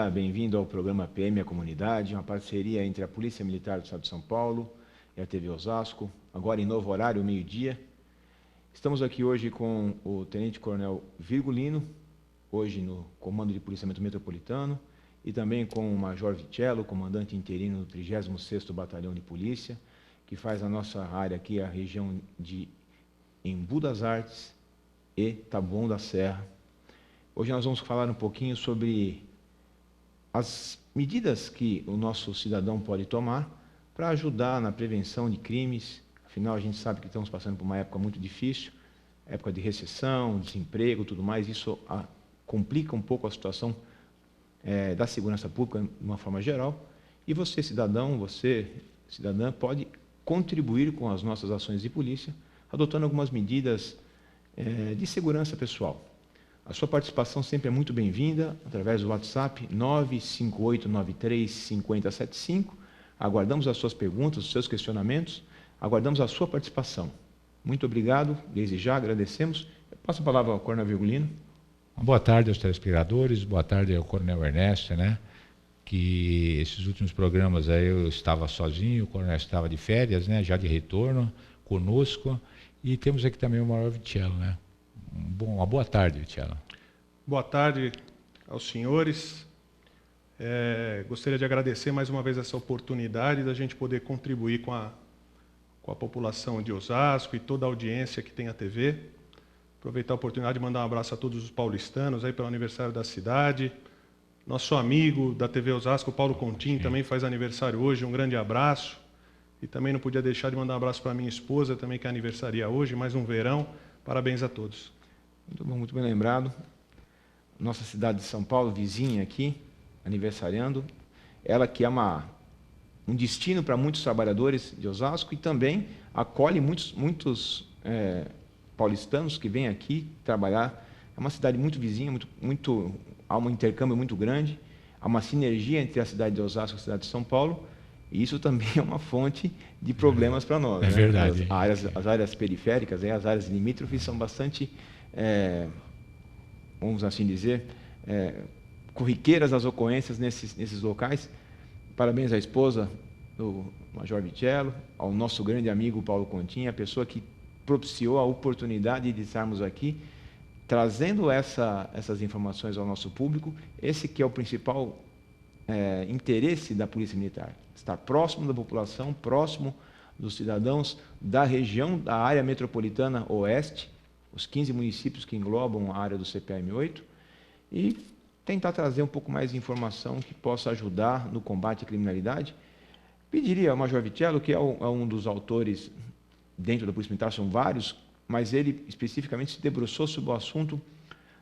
dia, bem-vindo ao programa PM, a Comunidade, uma parceria entre a Polícia Militar do Estado de São Paulo e a TV Osasco, agora em novo horário, meio-dia. Estamos aqui hoje com o Tenente Coronel Virgulino, hoje no Comando de Policiamento Metropolitano, e também com o Major Vitello, comandante interino do 36º Batalhão de Polícia, que faz a nossa área aqui, a região de Embu das Artes e Taboão da Serra. Hoje nós vamos falar um pouquinho sobre as medidas que o nosso cidadão pode tomar para ajudar na prevenção de crimes. Afinal, a gente sabe que estamos passando por uma época muito difícil, época de recessão, desemprego, tudo mais. Isso complica um pouco a situação da segurança pública de uma forma geral. E você, cidadão, você, cidadã, pode contribuir com as nossas ações de polícia, adotando algumas medidas de segurança pessoal. A sua participação sempre é muito bem-vinda, através do WhatsApp 958935075. Aguardamos as suas perguntas, os seus questionamentos, aguardamos a sua participação. Muito obrigado, desde já agradecemos. Eu passo a palavra ao Coronel Virgulino. Boa tarde aos telespectadores, boa tarde ao Coronel Ernesto, que esses últimos programas aí eu estava sozinho, o Coronel estava de férias, já de retorno conosco, e temos aqui também o Major Vitello, Uma boa tarde, Vitello. Boa tarde aos senhores. Gostaria de agradecer mais uma vez essa oportunidade da gente poder contribuir com a população de Osasco e toda a audiência que tem a TV. Aproveitar a oportunidade de mandar um abraço a todos os paulistanos aí pelo aniversário da cidade. Nosso amigo da TV Osasco, Paulo Contim, também faz aniversário hoje. Um grande abraço. E também não podia deixar de mandar um abraço para minha esposa, também que aniversaria hoje, mais um verão. Parabéns a todos. Muito bom, muito bem lembrado. Nossa cidade de São Paulo, vizinha aqui, aniversariando. Ela que é um destino para muitos trabalhadores de Osasco e também acolhe muitos paulistanos que vêm aqui trabalhar. É uma cidade muito vizinha, há um intercâmbio muito grande, há uma sinergia entre a cidade de Osasco e a cidade de São Paulo, e isso também é uma fonte de problemas para nós. É verdade. As áreas periféricas, as áreas limítrofes são bastante, vamos assim dizer, corriqueiras as ocorrências nesses locais. Parabéns à esposa do Major Vitello, ao nosso grande amigo Paulo Contim, a pessoa que propiciou a oportunidade de estarmos aqui, trazendo essas informações ao nosso público. Esse que é o principal interesse da Polícia Militar, estar próximo da população, próximo dos cidadãos da região, da área metropolitana oeste, os 15 municípios que englobam a área do CPM-8, e tentar trazer um pouco mais de informação que possa ajudar no combate à criminalidade. Pediria ao Major Vitello, que é um dos autores dentro da Polícia Militar, são vários, mas ele especificamente se debruçou sobre o assunto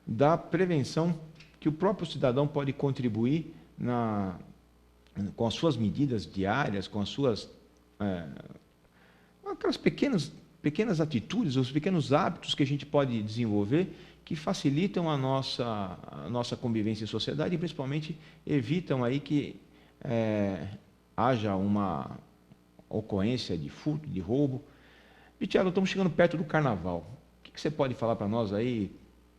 da prevenção, que o próprio cidadão pode contribuir com as suas medidas diárias, com as suas aquelas pequenas atitudes, os pequenos hábitos que a gente pode desenvolver que facilitam a nossa convivência em sociedade e principalmente evitam aí que haja uma ocorrência de furto, de roubo. Vitello, estamos chegando perto do Carnaval. O que você pode falar para nós aí,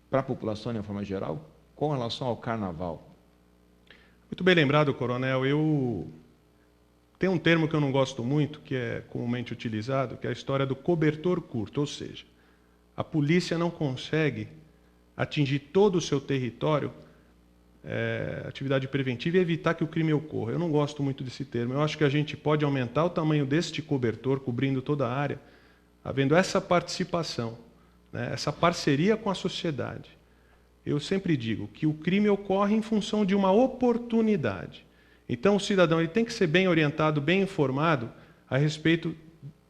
para a população de uma forma geral, com relação ao Carnaval? Muito bem lembrado, Coronel. Tem um termo que eu não gosto muito, que é comumente utilizado, que é a história do cobertor curto, ou seja, a polícia não consegue atingir todo o seu território, atividade preventiva, e evitar que o crime ocorra. Eu não gosto muito desse termo. Eu acho que a gente pode aumentar o tamanho deste cobertor, cobrindo toda a área, havendo essa participação, essa parceria com a sociedade. Eu sempre digo que o crime ocorre em função de uma oportunidade. Então, o cidadão ele tem que ser bem orientado, bem informado a respeito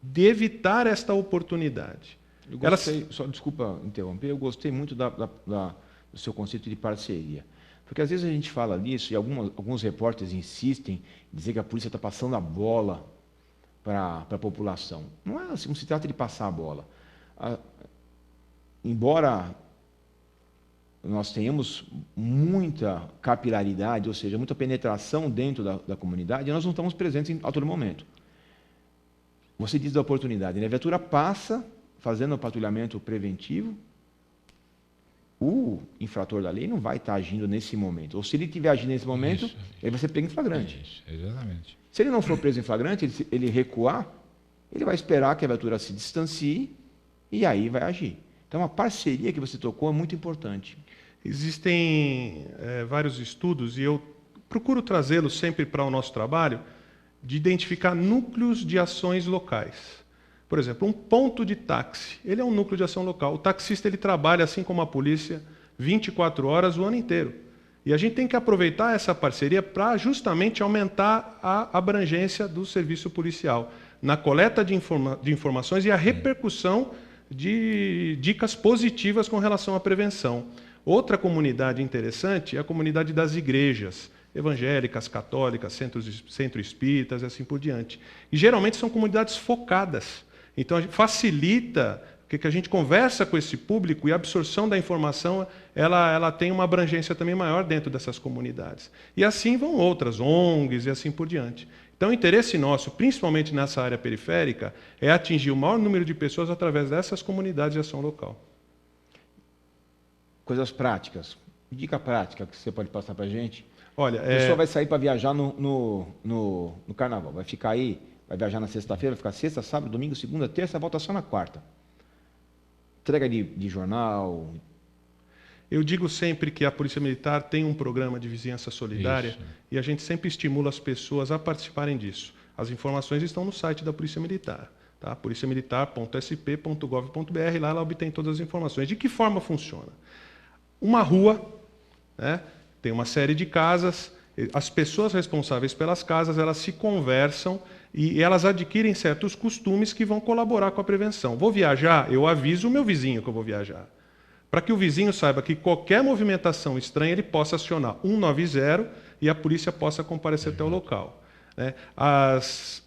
de evitar esta oportunidade. Eu gostei, só desculpa interromper, eu gostei muito do seu conceito de parceria. Porque às vezes a gente fala nisso e alguns repórteres insistem em dizer que a polícia está passando a bola para a população. Não é assim, não se trata de passar a bola. Embora nós tenhamos muita capilaridade, ou seja, muita penetração dentro da comunidade, nós não estamos presentes a todo momento. Você diz da oportunidade, a viatura passa fazendo o patrulhamento preventivo, o infrator da lei não vai estar agindo nesse momento. Ou se ele estiver agindo nesse momento, ele vai ser pego em flagrante. Isso, exatamente. Se ele não for preso em flagrante, ele recuar, ele vai esperar que a viatura se distancie e aí vai agir. Então, a parceria que você tocou é muito importante. Existem vários estudos, e eu procuro trazê-los sempre para o nosso trabalho, de identificar núcleos de ações locais. Por exemplo, um ponto de táxi, ele é um núcleo de ação local. O taxista ele trabalha, assim como a polícia, 24 horas o ano inteiro. E a gente tem que aproveitar essa parceria para justamente aumentar a abrangência do serviço policial, na coleta de informações e a repercussão de dicas positivas com relação à prevenção. Outra comunidade interessante é a comunidade das igrejas, evangélicas, católicas, centro espíritas e assim por diante. E geralmente são comunidades focadas. Então, a gente facilita que a gente conversa com esse público e a absorção da informação ela tem uma abrangência também maior dentro dessas comunidades. E assim vão outras, ONGs e assim por diante. Então, o interesse nosso, principalmente nessa área periférica, é atingir o maior número de pessoas através dessas comunidades de ação local. Coisas práticas. Dica prática que você pode passar para a gente. Olha, a pessoa vai sair para viajar no carnaval, vai ficar aí, vai viajar na sexta-feira, vai ficar sexta, sábado, domingo, segunda, terça, volta só na quarta. Entrega de jornal. Eu digo sempre que a Polícia Militar tem um programa de vizinhança solidária. Isso. E a gente sempre estimula as pessoas a participarem disso. As informações estão no site da Polícia Militar, tá? policiamilitar.sp.gov.br, lá ela obtém todas as informações. De que forma funciona? Uma rua, né? Tem uma série de casas, as pessoas responsáveis pelas casas, elas se conversam e elas adquirem certos costumes que vão colaborar com a prevenção. Vou viajar, eu aviso o meu vizinho que eu vou viajar. Para que o vizinho saiba que qualquer movimentação estranha ele possa acionar 190 e a polícia possa comparecer até o local. As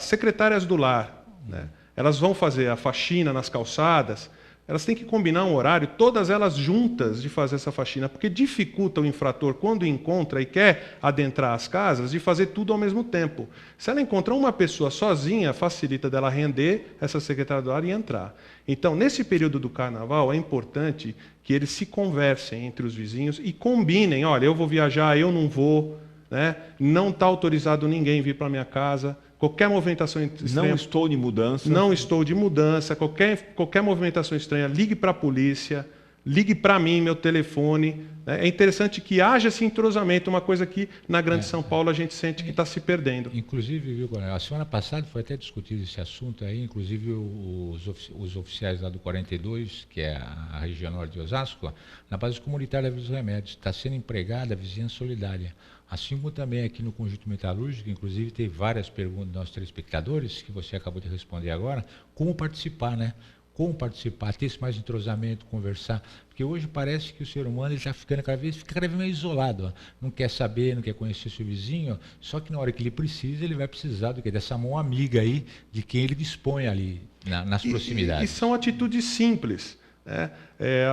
secretárias do lar, né, elas vão fazer a faxina nas calçadas. Elas têm que combinar um horário, todas elas juntas, de fazer essa faxina, porque dificulta o infrator, quando encontra e quer adentrar as casas, de fazer tudo ao mesmo tempo. Se ela encontrar uma pessoa sozinha, facilita dela render essa secretária do lar e entrar. Então, nesse período do carnaval, é importante que eles se conversem entre os vizinhos e combinem, olha, eu vou viajar, eu não vou, né? Não está autorizado ninguém vir para a minha casa. Qualquer movimentação estranha... Não estou de mudança. Não estou de mudança. Qualquer movimentação estranha, ligue para a polícia, ligue para mim, meu telefone. É interessante que haja esse entrosamento, uma coisa que na Grande São Paulo a gente sente que está se perdendo. Inclusive, viu, Coronel, a semana passada foi até discutido esse assunto aí, inclusive os oficiais lá do 42, que é a região norte de Osasco, na base comunitária da Vila dos Remédios, está sendo empregada a vizinhança solidária. Assim como também aqui no Conjunto Metalúrgico, inclusive teve várias perguntas dos nossos telespectadores, que você acabou de responder agora, como participar, né? Como participar, ter esse mais entrosamento, conversar. Porque hoje parece que o ser humano está ficando cada vez mais isolado. Ó. Não quer saber, não quer conhecer seu vizinho, só que na hora que ele precisa, ele vai precisar do quê? Dessa mão amiga aí, de quem ele dispõe ali, nas proximidades. E são atitudes simples.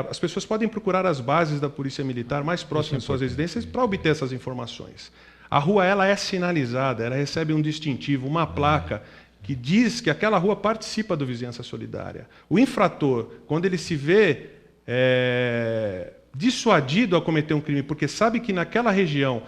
As pessoas podem procurar as bases da Polícia Militar mais próximas de suas residências para obter essas informações. A rua ela é sinalizada, ela recebe um distintivo, uma placa que diz que aquela rua participa do Vizinhança Solidária. O infrator, quando ele se vê dissuadido a cometer um crime, porque sabe que naquela região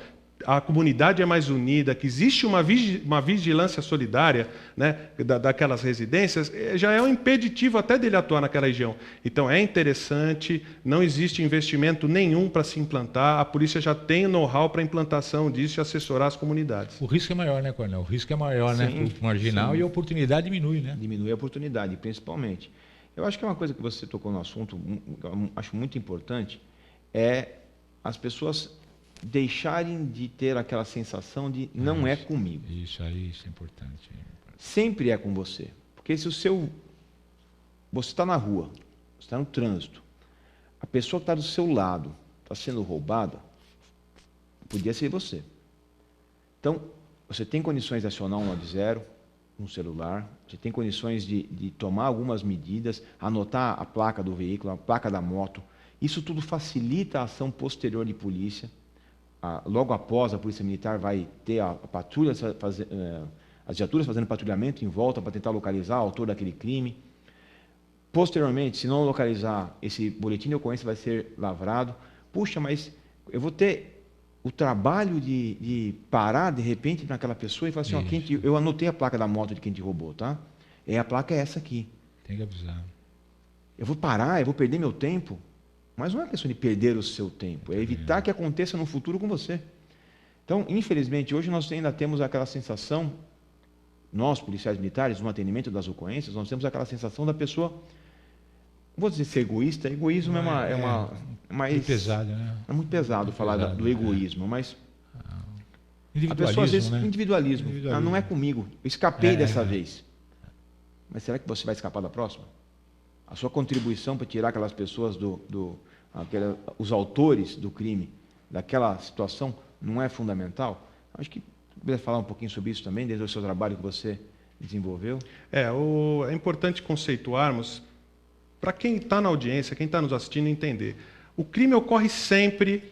a comunidade é mais unida, que existe uma vigilância solidária, né, daquelas residências, já é um impeditivo até dele atuar naquela região. Então é interessante, não existe investimento nenhum para se implantar, a polícia já tem know-how para a implantação disso e assessorar as comunidades. O risco é maior, né, Coronel? O risco é maior, sim, né, para o marginal, sim. E a oportunidade diminui, né? Diminui a oportunidade, principalmente. Eu acho que é uma coisa que você tocou no assunto, eu acho muito importante, é as pessoas deixarem de ter aquela sensação de não é comigo. Isso aí, isso é importante. Sempre é com você. Porque se você está na rua, você está no trânsito, a pessoa que está do seu lado está sendo roubada, podia ser você. Então, você tem condições de acionar um 190 no celular, você tem condições de tomar algumas medidas, anotar a placa do veículo, a placa da moto. Isso tudo facilita a ação posterior de polícia. Logo após, a Polícia Militar vai ter a patrulha, as viaturas fazendo patrulhamento em volta para tentar localizar o autor daquele crime. posteriormente, se não localizar, esse boletim de ocorrência vai ser lavrado. Puxa, mas eu vou ter o trabalho de parar, de repente, naquela pessoa e falar assim, ó, eu anotei a placa da moto de quem te roubou, tá? A placa é essa aqui. Tem que avisar. Eu vou parar, eu vou perder meu tempo. Mas não é questão de perder o seu tempo, é evitar que aconteça no futuro com você. Então, infelizmente, hoje nós ainda temos aquela sensação, nós, policiais militares, no atendimento das ocorrências, nós temos aquela sensação da pessoa, vou dizer ser egoísta, egoísmo muito pesado, né? É muito pesado falar do egoísmo, mas a pessoa às vezes, né? individualismo. Ah, não é comigo, eu escapei dessa vez. Mas será que você vai escapar da próxima? A sua contribuição para tirar aquelas pessoas os autores do crime daquela situação não é fundamental? Acho que poderia falar um pouquinho sobre isso também, desde o seu trabalho que você desenvolveu. É importante conceituarmos, para quem está na audiência, quem está nos assistindo, entender. O crime ocorre sempre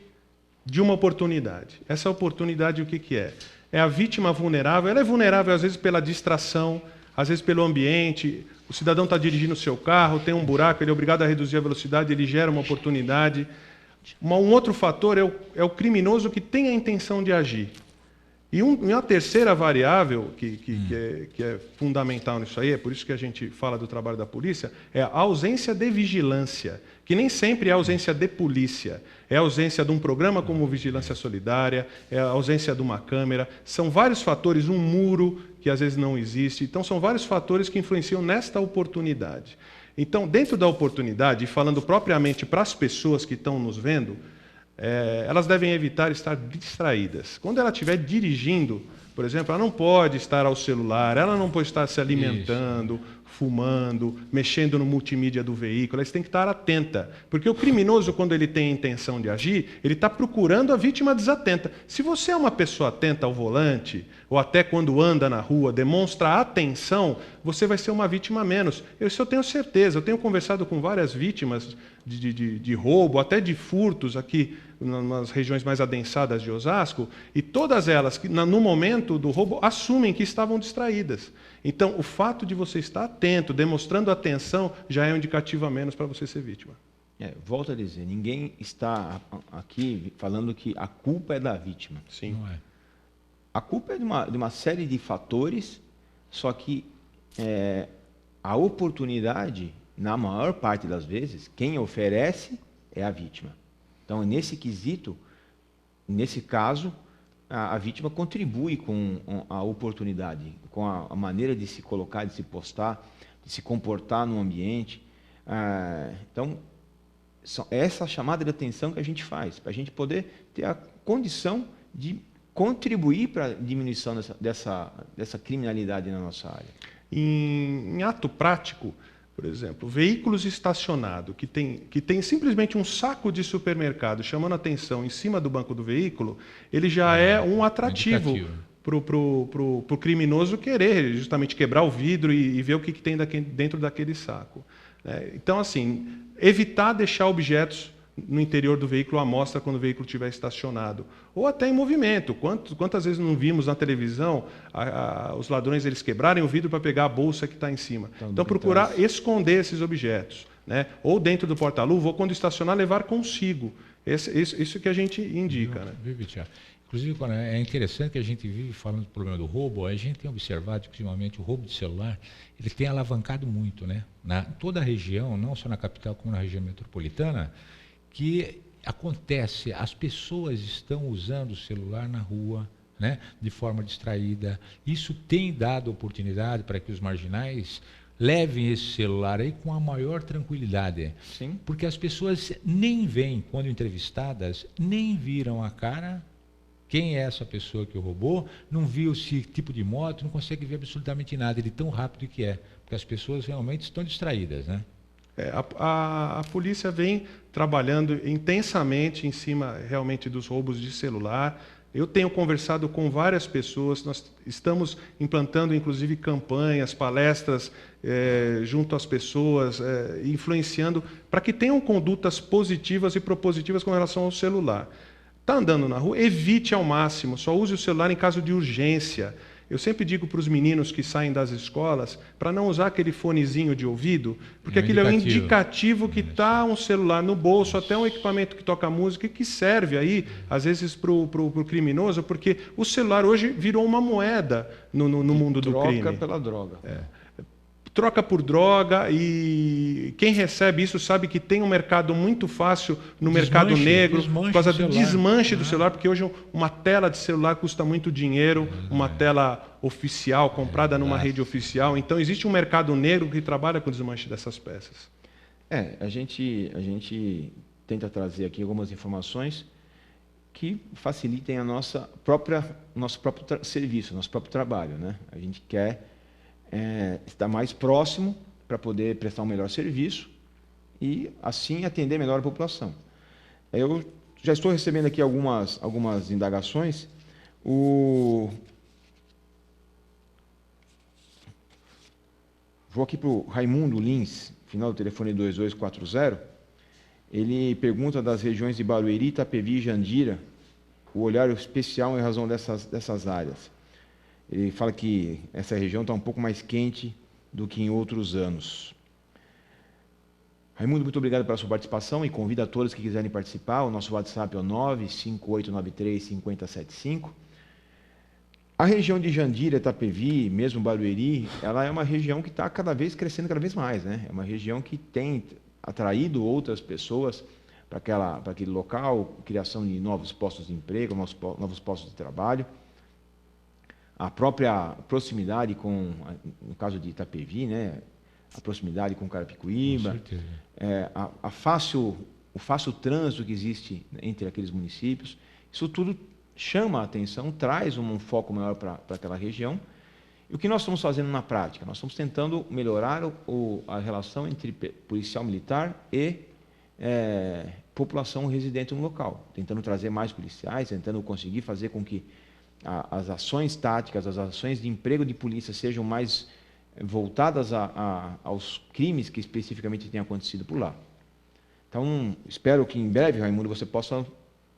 de uma oportunidade. Essa oportunidade, o que é? É a vítima vulnerável. Ela é vulnerável, às vezes, pela distração, às vezes pelo ambiente. O cidadão está dirigindo o seu carro, tem um buraco, ele é obrigado a reduzir a velocidade, ele gera uma oportunidade. Um outro fator é o criminoso que tem a intenção de agir. E uma terceira variável que é fundamental nisso aí, é por isso que a gente fala do trabalho da polícia, é a ausência de vigilância, que nem sempre é a ausência de polícia. É a ausência de um programa como Vigilância Solidária, é a ausência de uma câmera. São vários fatores, um muro que às vezes não existe. Então, são vários fatores que influenciam nesta oportunidade. Então, dentro da oportunidade, e falando propriamente para as pessoas que estão nos vendo, elas devem evitar estar distraídas. Quando ela estiver dirigindo, por exemplo, ela não pode estar ao celular, ela não pode estar se alimentando, fumando, mexendo no multimídia do veículo. Ela tem que estar atenta, porque o criminoso, quando ele tem a intenção de agir, ele está procurando a vítima desatenta. Se você é uma pessoa atenta ao volante, ou até quando anda na rua, demonstra atenção, você vai ser uma vítima menos. Isso eu tenho certeza. Eu tenho conversado com várias vítimas de roubo, até de furtos aqui nas regiões mais adensadas de Osasco, e todas elas, no momento do roubo, assumem que estavam distraídas. Então, o fato de você estar atento, demonstrando atenção, já é um indicativo a menos para você ser vítima. Volto a dizer, ninguém está aqui falando que a culpa é da vítima. Sim. Não é. A culpa é de uma série de fatores, só que a oportunidade, na maior parte das vezes, quem oferece é a vítima. Então, nesse quesito, nesse caso, a vítima contribui com a oportunidade, com a maneira de se colocar, de se postar, de se comportar no ambiente. Então, essa chamada de atenção que a gente faz, para a gente poder ter a condição de contribuir para a diminuição dessa criminalidade na nossa área. Em ato prático, por exemplo, veículos estacionados que tem simplesmente um saco de supermercado chamando a atenção em cima do banco do veículo, ele já é um atrativo para o criminoso querer justamente quebrar o vidro e ver o que tem dentro daquele saco. Então, assim, evitar deixar objetos no interior do veículo à mostra quando o veículo estiver estacionado. Ou até em movimento. Quantas vezes não vimos na televisão os ladrões eles quebrarem o vidro para pegar a bolsa que está em cima. Então, procurar esconder esses objetos. Né? Ou dentro do porta-luva, ou quando estacionar, levar consigo. Isso que a gente indica. Né? Inclusive, é interessante que a gente vive falando do problema do roubo, a gente tem observado que, ultimamente, o roubo de celular ele tem alavancado muito. Né? Na toda a região, não só na capital como na região metropolitana, que acontece, as pessoas estão usando o celular na rua, né, de forma distraída. Isso tem dado oportunidade para que os marginais levem esse celular aí com a maior tranquilidade. Sim. Porque as pessoas nem veem, quando entrevistadas, nem viram a cara, quem é essa pessoa que roubou, não viu esse tipo de moto, não consegue ver absolutamente nada de tão rápido que é, porque as pessoas realmente estão distraídas, né? A polícia vem trabalhando intensamente em cima realmente dos roubos de celular. Eu tenho conversado com várias pessoas, nós estamos implantando inclusive campanhas, palestras junto às pessoas, influenciando para que tenham condutas positivas e propositivas com relação ao celular. Está andando na rua, evite ao máximo, só use o celular em caso de urgência. Eu sempre digo para os meninos que saem das escolas para não usar aquele fonezinho de ouvido, porque aquilo é um indicativo que está um celular no bolso, até um equipamento que toca música, que serve aí, às vezes, para o criminoso, porque o celular hoje virou uma moeda no mundo do crime. Troca pela droga. Troca por droga, e quem recebe isso sabe que tem um mercado muito fácil no mercado negro, por causa do desmanche do celular, porque hoje uma tela de celular custa muito dinheiro, uma tela oficial, comprada numa rede oficial. Então existe um mercado negro que trabalha com o desmanche dessas peças. A gente tenta trazer aqui algumas informações que facilitem nosso próprio serviço, nosso próprio trabalho, né? A gente quer estar mais próximo para poder prestar um melhor serviço e, assim, atender melhor a população. Eu já estou recebendo aqui algumas indagações. Vou aqui para o Raimundo Lins, final do telefone 2240. Ele pergunta das regiões de Barueri, Itapevi e Jandira, o olhar especial em razão dessas áreas. Ele fala que essa região está um pouco mais quente do que em outros anos. Raimundo, muito obrigado pela sua participação e convido a todos que quiserem participar. O nosso WhatsApp é o 95893-5075. A região de Jandira, Itapevi, mesmo Barueri, ela é uma região que está crescendo cada vez mais, né? É uma região que tem atraído outras pessoas para aquele local, criação de novos postos de emprego, novos postos de trabalho. A própria proximidade no caso de Itapevi, né? A proximidade com Carapicuíba, o fácil trânsito que existe entre aqueles municípios, isso tudo chama a atenção, traz um foco maior para aquela região. E o que nós estamos fazendo na prática? Nós estamos tentando melhorar a relação entre policial militar e população residente no local, tentando trazer mais policiais, tentando conseguir fazer com que as ações táticas, as ações de emprego de polícia sejam mais voltadas aos crimes que especificamente têm acontecido por lá. Então, espero que em breve, Raimundo, você possa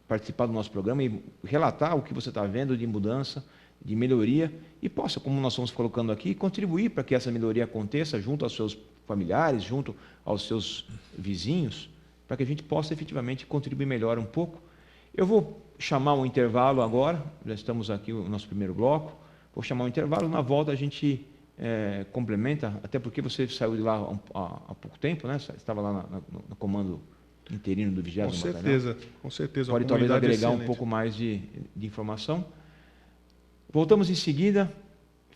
participar do nosso programa e relatar o que você está vendo de mudança, de melhoria, e possa, como nós estamos colocando aqui, contribuir para que essa melhoria aconteça junto aos seus familiares, junto aos seus vizinhos, para que a gente possa efetivamente contribuir melhor um pouco. Eu vou chamar um intervalo agora, já estamos aqui no nosso primeiro bloco, vou chamar um intervalo, na volta a gente complementa, até porque você saiu de lá há pouco tempo, né? Estava lá no comando interino do 20º Batalhão. Com certeza. Pode talvez agregar um pouco mais de informação. Voltamos em seguida,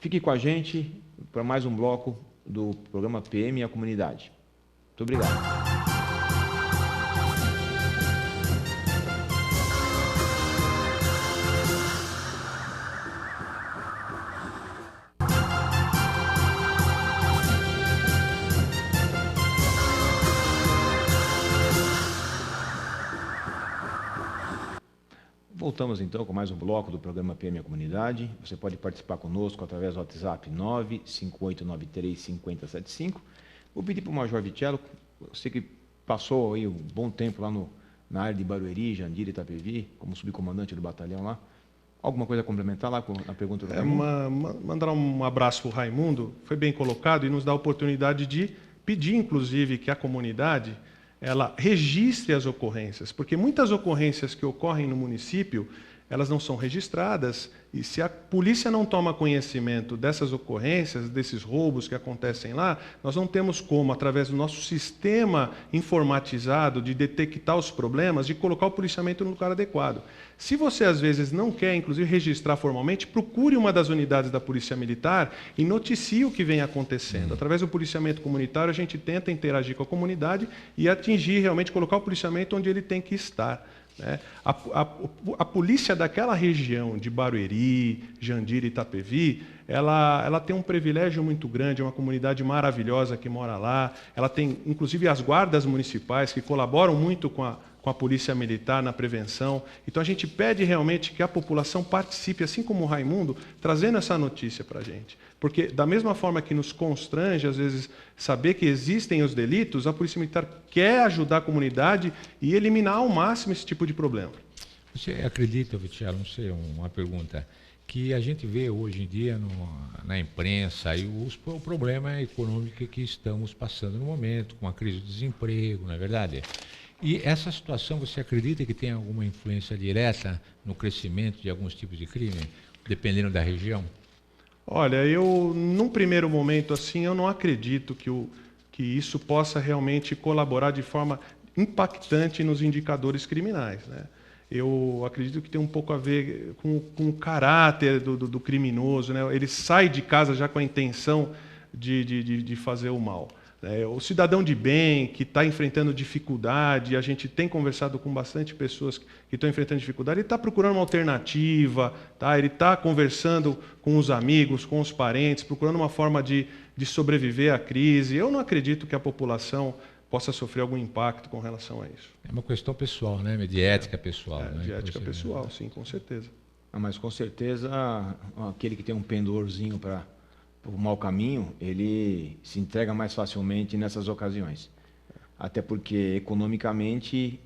fique com a gente para mais um bloco do programa PM e a Comunidade. Muito obrigado. Voltamos então com mais um bloco do programa PM e a Comunidade. Você pode participar conosco através do WhatsApp 95893-5075. Vou pedir para o Major Vitello, você que passou aí um bom tempo lá na área de Barueri, Jandira e Itapevi, como subcomandante do batalhão lá. Alguma coisa a complementar lá na pergunta do Raimundo? Mandar um abraço para o Raimundo, foi bem colocado e nos dá a oportunidade de pedir, inclusive, que a comunidade ela registre as ocorrências, porque muitas ocorrências que ocorrem no município, elas não são registradas, e se a polícia não toma conhecimento dessas ocorrências, desses roubos que acontecem lá, nós não temos como, através do nosso sistema informatizado de detectar os problemas, de colocar o policiamento no lugar adequado. Se você, às vezes, não quer, inclusive, registrar formalmente, procure uma das unidades da Polícia Militar e noticie o que vem acontecendo. Através do policiamento comunitário, a gente tenta interagir com a comunidade e atingir, realmente, colocar o policiamento onde ele tem que estar. A polícia daquela região de Barueri, Jandira e Itapevi, ela tem um privilégio muito grande, é uma comunidade maravilhosa que mora lá, ela tem, inclusive, as guardas municipais que colaboram muito com a Polícia Militar na prevenção. Então, a gente pede realmente que a população participe, assim como o Raimundo, trazendo essa notícia para a gente. Porque, da mesma forma que nos constrange, às vezes, saber que existem os delitos, a Polícia Militar quer ajudar a comunidade e eliminar ao máximo esse tipo de problema. Você acredita, Vitello, não sei, uma pergunta, que a gente vê hoje em dia na imprensa e o problema econômico que estamos passando no momento, com a crise do desemprego, não é verdade? E essa situação, você acredita que tem alguma influência direta no crescimento de alguns tipos de crime, dependendo da região? Olha, eu, num primeiro momento assim, eu não acredito que isso possa realmente colaborar de forma impactante nos indicadores criminais, né? Eu acredito que tem um pouco a ver com o caráter do criminoso, né? Ele sai de casa já com a intenção de fazer o mal. O cidadão de bem, que está enfrentando dificuldade, a gente tem conversado com bastante pessoas que estão enfrentando dificuldade, ele está procurando uma alternativa, tá? Ele está conversando com os amigos, com os parentes, procurando uma forma de sobreviver à crise. Eu não acredito que a população possa sofrer algum impacto com relação a isso. É uma questão pessoal, né? De ética pessoal. Né? De ética pessoal, sim, com certeza. Mas com certeza, aquele que tem um pendorzinho para o mau caminho, ele se entrega mais facilmente nessas ocasiões. Até porque, economicamente,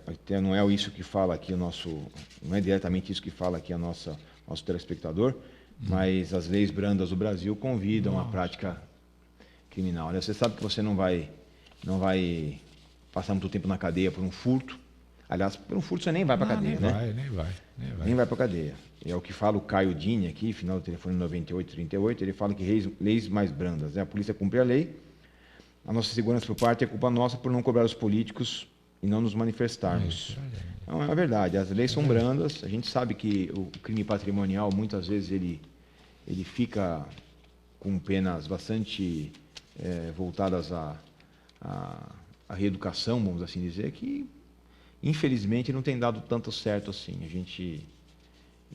até não é isso que fala aqui não é diretamente isso que fala aqui nosso telespectador, mas as leis brandas do Brasil convidam a prática criminal. Você sabe que você não vai passar muito tempo na cadeia por um furto. Aliás, por um furto você nem vai para a cadeia, né? Nem vai para a cadeia. É o que fala o Caio Dini aqui, final do telefone 9838, ele fala que leis mais brandas, né? A polícia cumpre a lei, a nossa segurança por parte é culpa nossa por não cobrar os políticos e não nos manifestarmos. Não, é verdade, as leis são brandas, a gente sabe que o crime patrimonial, muitas vezes, ele fica com penas bastante voltadas à reeducação, vamos assim dizer, que infelizmente não tem dado tanto certo assim. A gente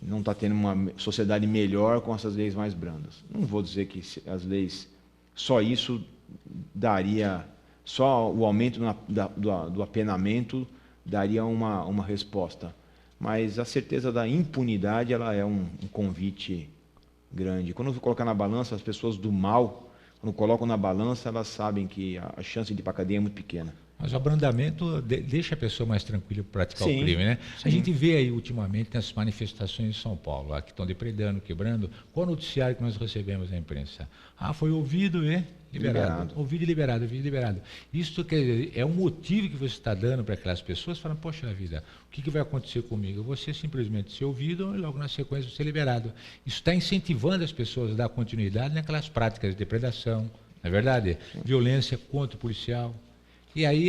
não está tendo uma sociedade melhor com essas leis mais brandas. Não vou dizer que as leis, só isso daria, só o aumento do apenamento daria uma resposta. Mas a certeza da impunidade, ela é um convite grande. Quando eu colocar na balança, as pessoas do mal, quando colocam na balança, elas sabem que a chance de ir para a cadeia é muito pequena. Mas o abrandamento deixa a pessoa mais tranquila para praticar o crime, né? Sim. A gente vê aí ultimamente nessas manifestações em São Paulo, lá, que estão depredando, quebrando. Qual o noticiário que nós recebemos na imprensa? Foi ouvido e liberado. Ouvido e liberado, ouvido e liberado. Isso quer dizer, é um motivo que você está dando para aquelas pessoas, falando, poxa vida, o que vai acontecer comigo? Eu vou ser simplesmente ser ouvido e logo na sequência ser liberado. Isso está incentivando as pessoas a dar continuidade naquelas práticas de depredação, não é verdade? Violência contra o policial. E aí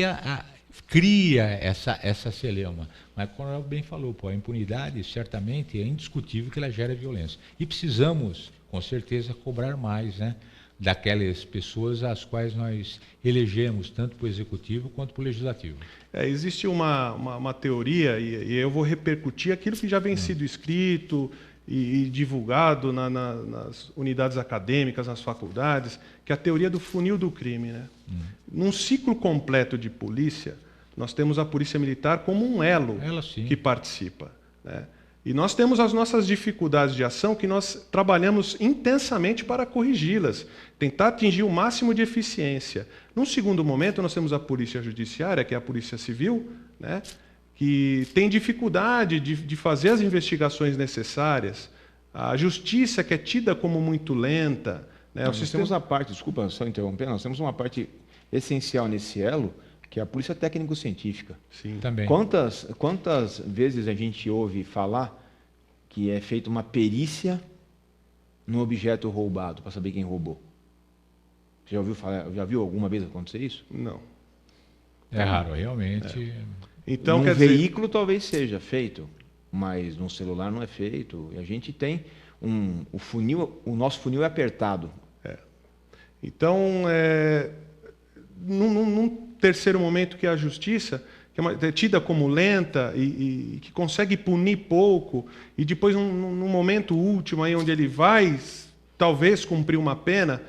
cria essa celeuma. Mas como o Coronel bem falou, a impunidade certamente é indiscutível que ela gera violência. E precisamos, com certeza, cobrar mais, né, daquelas pessoas às quais nós elegemos, tanto para o Executivo quanto para o Legislativo. Existe uma teoria, e eu vou repercutir aquilo que já vem sido escrito e divulgado nas unidades acadêmicas, nas faculdades, que é a teoria do funil do crime, né? Num ciclo completo de polícia, nós temos a Polícia Militar como um elo que participa, né? E nós temos as nossas dificuldades de ação que nós trabalhamos intensamente para corrigi-las, tentar atingir o máximo de eficiência. Num segundo momento, nós temos a Polícia Judiciária, que é a Polícia Civil, né, que tem dificuldade de fazer as investigações necessárias, a Justiça, que é tida como muito lenta. Né, nós temos a parte, desculpa só interromper, nós temos uma parte essencial nesse elo, que é a polícia técnico-científica. Sim, também. Quantas vezes a gente ouve falar que é feita uma perícia no objeto roubado, para saber quem roubou? Você já viu alguma vez acontecer isso? Não. É raro, realmente. Então, num veículo talvez seja feito, mas num celular não é feito. E a gente tem o nosso funil é apertado. Então, num terceiro momento, que é a Justiça, que é tida como lenta e que consegue punir pouco, e depois, num momento último, aí, onde ele vai, talvez, cumprir uma pena,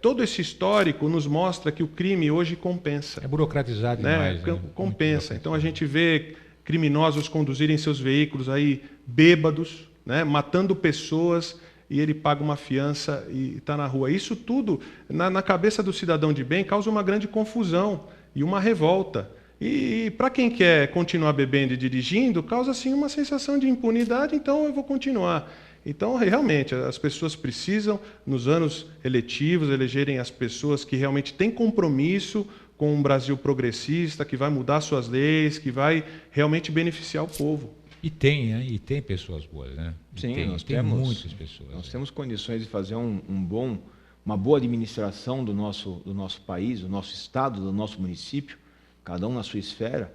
todo esse histórico nos mostra que o crime hoje compensa. É burocratizado demais. Né? Compensa. Então, a gente vê criminosos conduzirem seus veículos aí bêbados, né, matando pessoas, e ele paga uma fiança e está na rua. Isso tudo, na cabeça do cidadão de bem, causa uma grande confusão e uma revolta. E para quem quer continuar bebendo e dirigindo, causa assim uma sensação de impunidade, então eu vou continuar. Então, realmente, as pessoas precisam, nos anos eletivos, elegerem as pessoas que realmente têm compromisso com um Brasil progressista, que vai mudar suas leis, que vai realmente beneficiar o povo. E tem, né? E tem pessoas boas, né? Sim, nós tem temos muitas pessoas. Nós temos condições de fazer uma boa administração do nosso país, do nosso estado, do nosso município, cada um na sua esfera,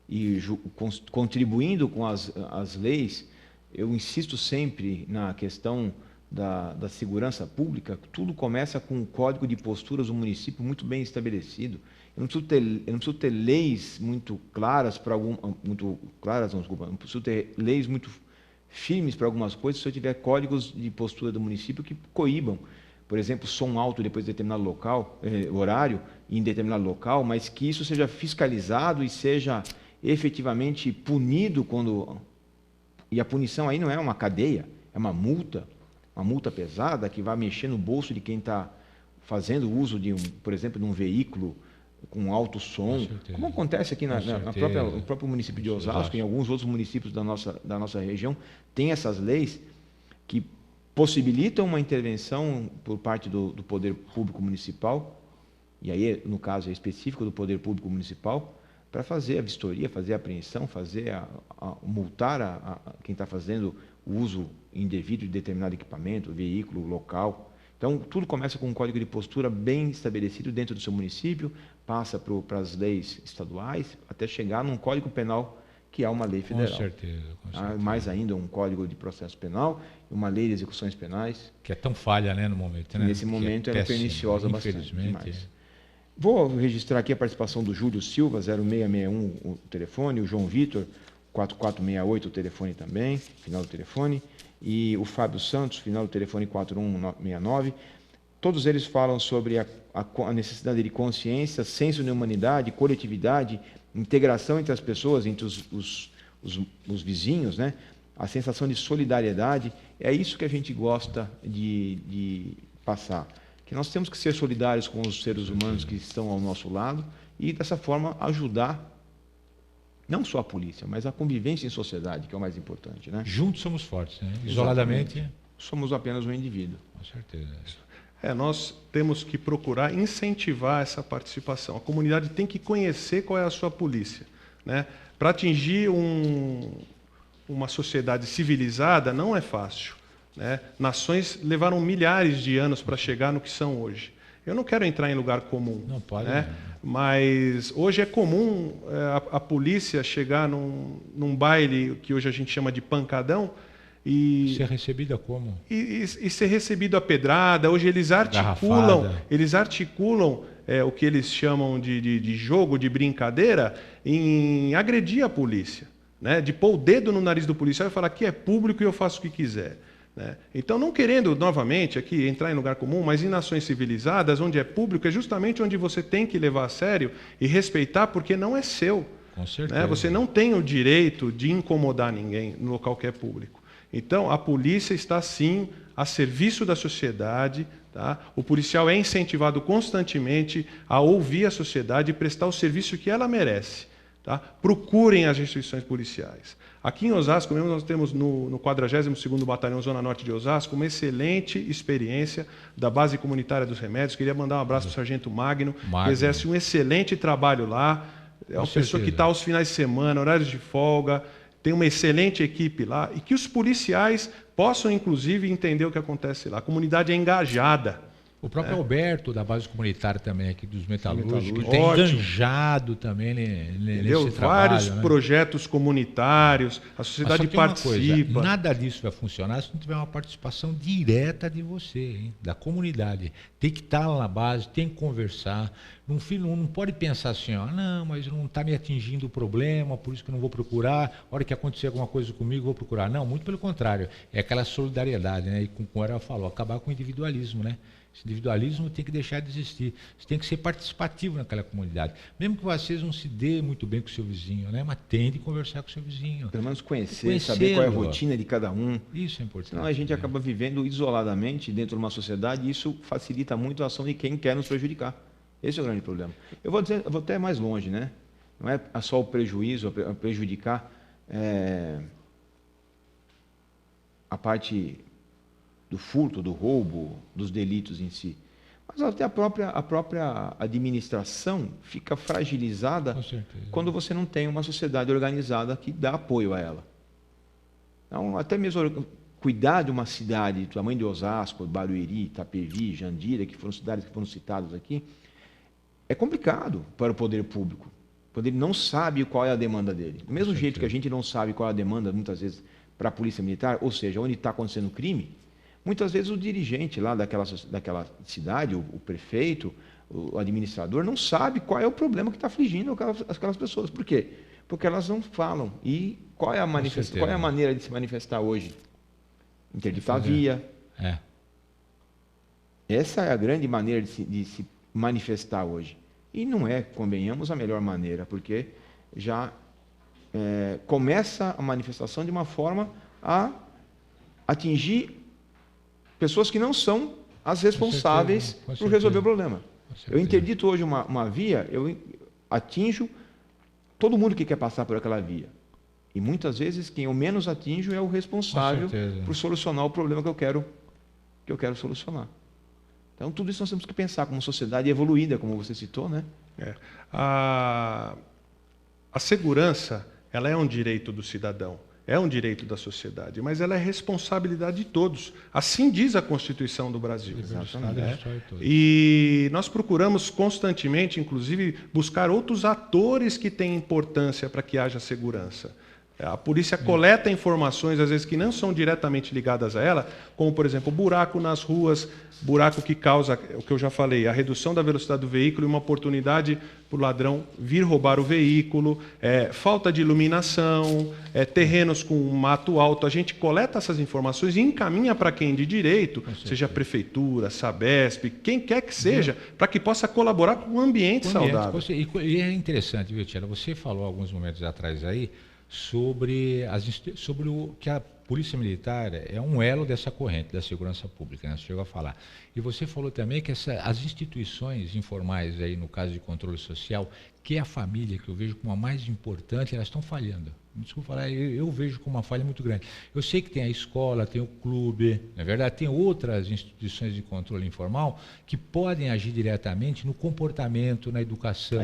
e contribuindo com as leis. Eu insisto sempre na questão da segurança pública. Tudo começa com um código de posturas do município muito bem estabelecido. Eu não preciso ter leis muito claras não preciso ter leis muito firmes para algumas coisas se eu tiver códigos de postura do município que coíbam. Por exemplo, som alto depois de determinado horário, em determinado local, mas que isso seja fiscalizado e seja efetivamente punido quando... E a punição aí não é uma cadeia, é uma multa pesada que vai mexer no bolso de quem está fazendo uso, por exemplo, de um veículo com alto som, como acontece aqui no próprio município de Osasco, em alguns outros municípios da nossa região, tem essas leis que possibilitam uma intervenção por parte do Poder Público Municipal, e aí, no caso específico do Poder Público Municipal, para fazer a vistoria, fazer a apreensão, multar quem está fazendo o uso indevido de determinado equipamento, veículo, local. Então, tudo começa com um código de postura bem estabelecido dentro do seu município, passa para as leis estaduais, até chegar num código penal, que é uma lei federal. Com certeza. Mais ainda, um código de processo penal, uma lei de execuções penais. Que é tão falha, né, no momento. Né? Nesse momento, ela é perniciosa bastante. Vou registrar aqui a participação do Júlio Silva, 0661 o telefone, o João Vitor, 4468 o telefone também, final do telefone, e o Fábio Santos, final do telefone 4169. Todos eles falam sobre a necessidade de consciência, senso de humanidade, coletividade, integração entre as pessoas, entre os vizinhos, né? A sensação de solidariedade. É isso que a gente gosta de passar. Que nós temos que ser solidários com os seres humanos que estão ao nosso lado e, dessa forma, ajudar não só a polícia, mas a convivência em sociedade, que é o mais importante, né? Juntos somos fortes, né? Isoladamente... Somos apenas um indivíduo. Com certeza. Nós temos que procurar incentivar essa participação. A comunidade tem que conhecer qual é a sua polícia, né? Para atingir uma sociedade civilizada não é fácil, né? Nações levaram milhares de anos para chegar no que são hoje. Eu não quero entrar em lugar comum. Não pode, né? Mas hoje é comum a polícia chegar num baile que hoje a gente chama de pancadão e ser recebida como? E ser recebido a pedrada. Hoje eles articulam o que eles chamam de jogo, de brincadeira, em agredir a polícia, né? De pôr o dedo no nariz do policial e falar que é público e eu faço o que quiser. Então, não querendo, novamente, aqui entrar em lugar comum, mas em nações civilizadas, onde é público, é justamente onde você tem que levar a sério e respeitar, porque não é seu. Com certeza. Você não tem o direito de incomodar ninguém no local que é público. Então, a polícia está, sim, a serviço da sociedade. Tá? O policial é incentivado constantemente a ouvir a sociedade e prestar o serviço que ela merece. Tá? Procurem as instituições policiais. Aqui em Osasco mesmo nós temos no 42º Batalhão Zona Norte de Osasco uma excelente experiência da Base Comunitária dos Remédios. Queria mandar um abraço para o Sargento Magno, que exerce um excelente trabalho lá. É uma pessoa que está aos finais de semana, horários de folga, tem uma excelente equipe lá e que os policiais possam, inclusive, entender o que acontece lá. A comunidade é engajada. O próprio Alberto, da base comunitária também aqui dos metalúrgicos, tem enganjado também nesse trabalho. Vários projetos comunitários, a sociedade participa. Nada disso vai funcionar se não tiver uma participação direta de você, hein? Da comunidade. Tem que estar lá na base, tem que conversar. Não pode pensar assim, não, mas não está me atingindo o problema, por isso que eu não vou procurar. A hora que acontecer alguma coisa comigo, eu vou procurar. Não, muito pelo contrário. É aquela solidariedade, né? E como ela falou, acabar com o individualismo, né? Esse individualismo tem que deixar de existir. Você tem que ser participativo naquela comunidade. Mesmo que vocês não se dê muito bem com o seu vizinho, né? Mas tem de conversar com o seu vizinho. Pelo menos conhecer, saber qual é a rotina de cada um. Isso é importante. Senão a gente acaba vivendo isoladamente dentro de uma sociedade e isso facilita muito a ação de quem quer nos prejudicar. Esse é o grande problema. Eu vou até mais longe, né? não é só o prejuízo, prejudicar a parte do furto, do roubo, dos delitos em si. Mas até a própria administração fica fragilizada quando você não tem uma sociedade organizada que dá apoio a ela. Então, até mesmo cuidar de uma cidade do tamanho de Osasco, Barueri, Itapevi, Jandira, que foram cidades que foram citadas aqui, é complicado para o poder público, quando ele não sabe qual é a demanda dele. Do mesmo jeito que a gente não sabe qual é a demanda, muitas vezes, para a polícia militar, ou seja, onde está acontecendo o crime, muitas vezes o dirigente lá daquela cidade, o prefeito, o administrador, não sabe qual é o problema que está afligindo aquelas pessoas. Por quê? Porque elas não falam. E qual é a maneira de se manifestar hoje? Interditar a via. Essa é a grande maneira de se manifestar hoje. E não é, convenhamos, a melhor maneira, porque já começa a manifestação de uma forma a atingir pessoas que não são as responsáveis por resolver o problema. Eu interdito hoje uma via, eu atinjo todo mundo que quer passar por aquela via. E muitas vezes quem eu menos atinjo é o responsável por solucionar o problema que eu quero solucionar. Então, tudo isso nós temos que pensar como sociedade evoluída, como você citou, né? A segurança, ela é um direito do cidadão. É um direito da sociedade, mas ela é responsabilidade de todos. Assim diz a Constituição do Brasil. E nós procuramos constantemente, inclusive, buscar outros atores que têm importância para que haja segurança. A polícia coleta informações, às vezes, que não são diretamente ligadas a ela, como, por exemplo, buraco nas ruas, buraco que causa, o que eu já falei, a redução da velocidade do veículo e uma oportunidade para o ladrão vir roubar o veículo, falta de iluminação, terrenos com mato alto. A gente coleta essas informações e encaminha para quem de direito, seja a prefeitura, Sabesp, quem quer que seja, para que possa colaborar com um ambiente saudável. E é interessante, viu, Tiana? Você falou alguns momentos atrás aí sobre o que a Polícia Militar é um elo dessa corrente da segurança pública, né? Você chegou a falar. E você falou também que as instituições informais, aí, no caso de controle social, que é a família, que eu vejo como a mais importante, elas estão falhando. Desculpa falar, eu vejo como uma falha muito grande. Eu sei que tem a escola, tem o clube, na verdade, tem outras instituições de controle informal que podem agir diretamente no comportamento, na educação,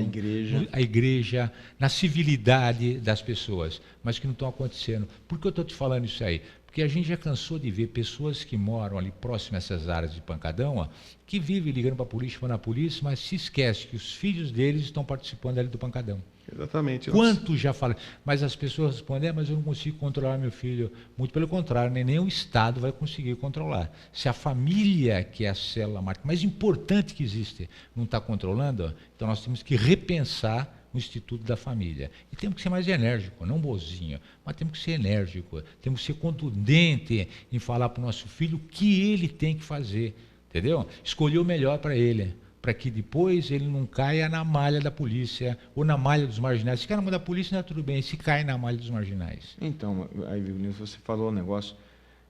a igreja, na civilidade das pessoas, mas que não estão acontecendo. Por que eu estou te falando isso aí? Porque a gente já cansou de ver pessoas que moram ali próximas a essas áreas de pancadão, ó, que vivem ligando para a polícia, falando na polícia, mas se esquece que os filhos deles estão participando ali do pancadão. Exatamente. Quanto já fala? Mas as pessoas respondem, mas eu não consigo controlar meu filho. Muito pelo contrário, nem o Estado vai conseguir controlar. Se a família, que é a célula mais importante que existe, não está controlando, então nós temos que repensar o Instituto da Família. E temos que ser mais enérgico, não bozinho, mas temos que ser enérgico, temos que ser contundente em falar para o nosso filho o que ele tem que fazer, entendeu? Escolher o melhor para ele, para que depois ele não caia na malha da polícia ou na malha dos marginais. Se cai na malha da polícia, não é tudo bem, se cai na malha dos marginais. Então, aí, você falou um negócio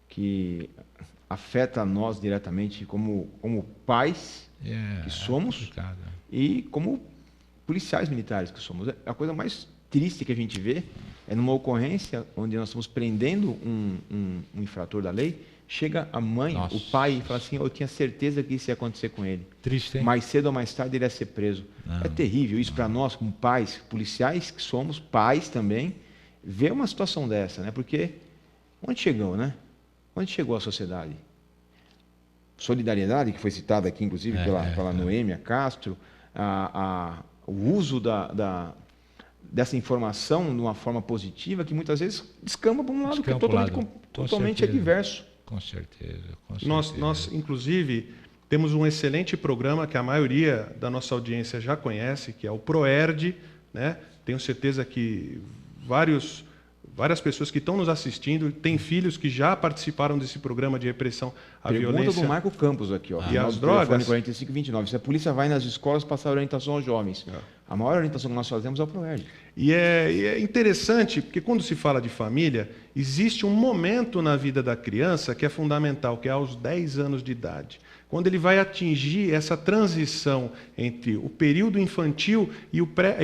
que afeta a nós diretamente como pais que somos e como policiais militares que somos. A coisa mais triste que a gente vê é numa ocorrência onde nós estamos prendendo um infrator da lei, chega a mãe, o pai, e fala assim, eu tinha certeza que isso ia acontecer com ele. Triste, hein? Mais cedo ou mais tarde ele ia ser preso. É terrível isso para nós, como pais, policiais que somos, pais também, ver uma situação dessa, né? Porque onde chegou, né? Onde chegou a sociedade? Solidariedade, que foi citada aqui, inclusive, pela Noêmia Castro, o uso dessa informação de uma forma positiva que muitas vezes descamba para um lado que é totalmente adverso. Com certeza. Nós, inclusive, temos um excelente programa que a maioria da nossa audiência já conhece, que é o ProERD, né? Tenho certeza que várias pessoas que estão nos assistindo têm filhos que já participaram desse programa de repressão à violência. Pergunta do Marco Campos aqui, ó. E as drogas? 4529. Se a polícia vai nas escolas passar orientação aos jovens. A maior orientação que nós fazemos é o ProERD. E é interessante, porque quando se fala de família, existe um momento na vida da criança que é fundamental, que é aos 10 anos de idade. quando ele vai atingir essa transição entre o período infantil e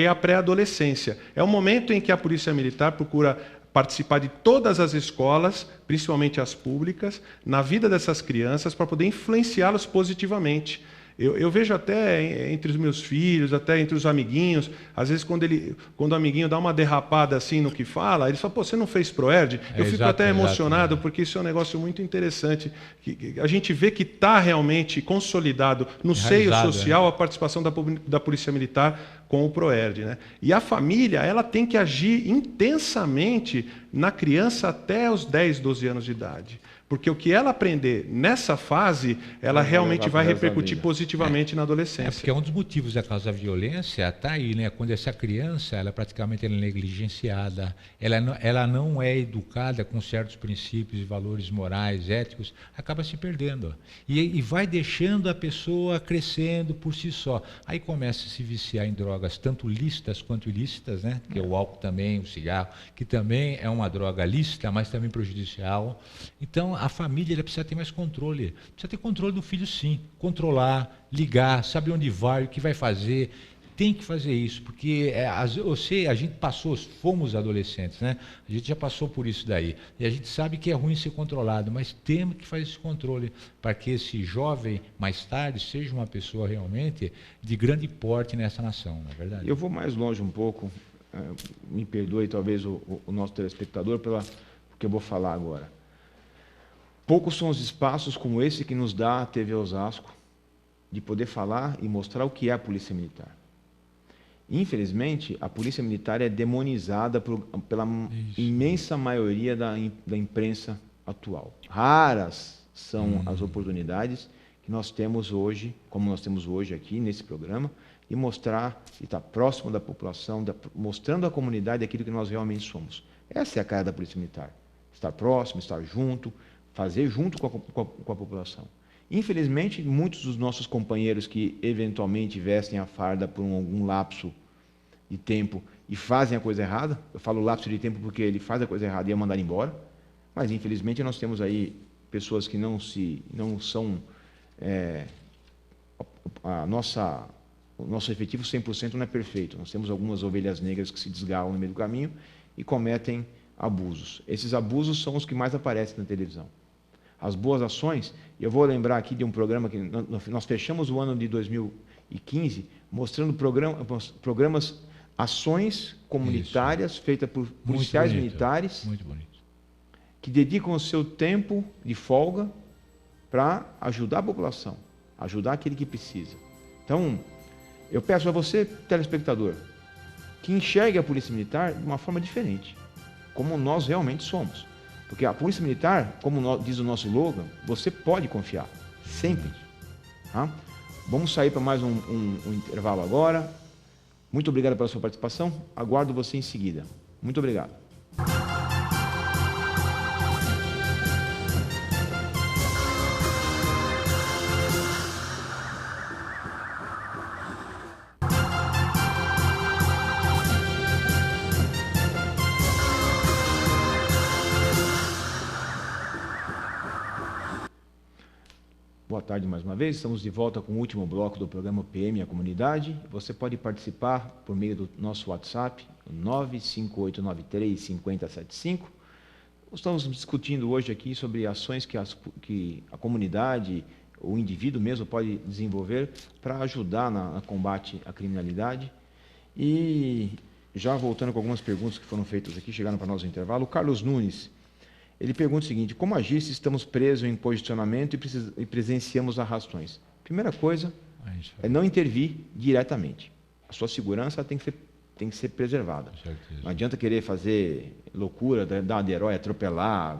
a pré-adolescência. É o momento em que a Polícia Militar procura participar de todas as escolas, principalmente as públicas, na vida dessas crianças, para poder influenciá-los positivamente. Eu vejo até entre os meus filhos, até entre os amiguinhos, às vezes quando o amiguinho dá uma derrapada assim no que fala, eles falam, pô, você não fez Proerd? Eu fico até emocionado, porque isso é um negócio muito interessante. Que a gente vê que está realmente consolidado no seio social a participação da Polícia Militar com o Proerd, né? E a família, ela tem que agir intensamente na criança até os 10, 12 anos de idade. Porque o que ela aprender nessa fase, ela realmente vai repercutir positivamente na adolescência. Porque um dos motivos da causa da violência está aí, né? Quando essa criança, ela praticamente é negligenciada, ela não é educada com certos princípios e valores morais, éticos, acaba se perdendo. E vai deixando a pessoa crescendo por si só. Aí começa a se viciar em drogas, tanto lícitas quanto ilícitas, né? Que é o álcool também, o cigarro, que também é uma droga lícita, mas também prejudicial. Então, a família precisa ter mais controle. Precisa ter controle do filho, sim. Controlar, ligar, saber onde vai, o que vai fazer. Tem que fazer isso, porque a gente fomos adolescentes, né? A gente já passou por isso daí. E a gente sabe que é ruim ser controlado, mas temos que fazer esse controle para que esse jovem, mais tarde, seja uma pessoa realmente de grande porte nessa nação, não é verdade? Eu vou mais longe um pouco, me perdoe talvez o nosso telespectador porque eu vou falar agora. Poucos são os espaços como esse que nos dá a TV Osasco de poder falar e mostrar o que é a Polícia Militar. Infelizmente, a Polícia Militar é demonizada pela imensa maioria da imprensa atual. Raras são as oportunidades que nós temos hoje, como nós temos hoje aqui nesse programa, de mostrar e estar próximo da população, mostrando à comunidade aquilo que nós realmente somos. Essa é a cara da Polícia Militar. Estar próximo, estar junto, fazer junto com a população. Infelizmente, muitos dos nossos companheiros que eventualmente vestem a farda por algum lapso de tempo e fazem a coisa errada, eu falo lapso de tempo porque ele faz a coisa errada e é mandado embora, mas infelizmente nós temos aí pessoas que não são... o nosso efetivo 100% não é perfeito. Nós temos algumas ovelhas negras que se desgarram no meio do caminho e cometem abusos. Esses abusos são os que mais aparecem na televisão. As boas ações, eu vou lembrar aqui de um programa que nós fechamos o ano de 2015 mostrando programas, ações comunitárias feitas por policiais militares que dedicam o seu tempo de folga para ajudar a população, ajudar aquele que precisa. Então, eu peço a você, telespectador, que enxergue a Polícia Militar de uma forma diferente, como nós realmente somos. Porque a Polícia Militar, como diz o nosso slogan, você pode confiar, sempre. Tá? Vamos sair para mais um intervalo agora. Muito obrigado pela sua participação. Aguardo você em seguida. Muito obrigado. Boa tarde mais uma vez, estamos de volta com o último bloco do programa PM e a Comunidade. Você pode participar por meio do nosso WhatsApp, 95893-5075. Estamos discutindo hoje aqui sobre ações que a comunidade, o indivíduo mesmo pode desenvolver para ajudar no combate à criminalidade. E já voltando com algumas perguntas que foram feitas aqui, chegaram para nós no intervalo, o Carlos Nunes, ele pergunta o seguinte: como agir se estamos presos em posicionamento e presenciamos arrastões? Primeira coisa é não intervir diretamente. A sua segurança tem que ser preservada. Não adianta querer fazer loucura, dar uma de herói, atropelar,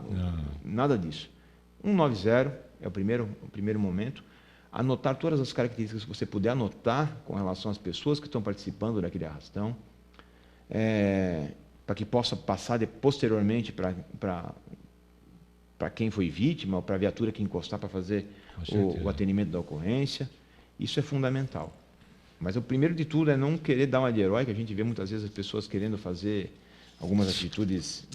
nada disso. 190 é o primeiro momento. Anotar todas as características que você puder anotar com relação às pessoas que estão participando daquele arrastão, para que possa passar posteriormente para quem foi vítima ou para a viatura que encostar para fazer o atendimento da ocorrência. Isso é fundamental. Mas o primeiro de tudo é não querer dar uma de herói, que a gente vê muitas vezes as pessoas querendo fazer algumas atitudes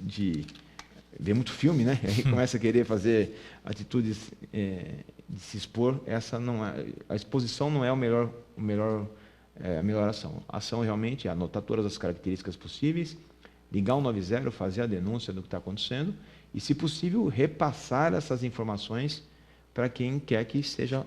vê muito filme, né? Aí começa a querer fazer atitudes de se expor, essa não é, a exposição não é a melhor ação. A ação realmente é anotar todas as características possíveis, ligar o 190, fazer a denúncia do que está acontecendo e, se possível, repassar essas informações para quem quer que esteja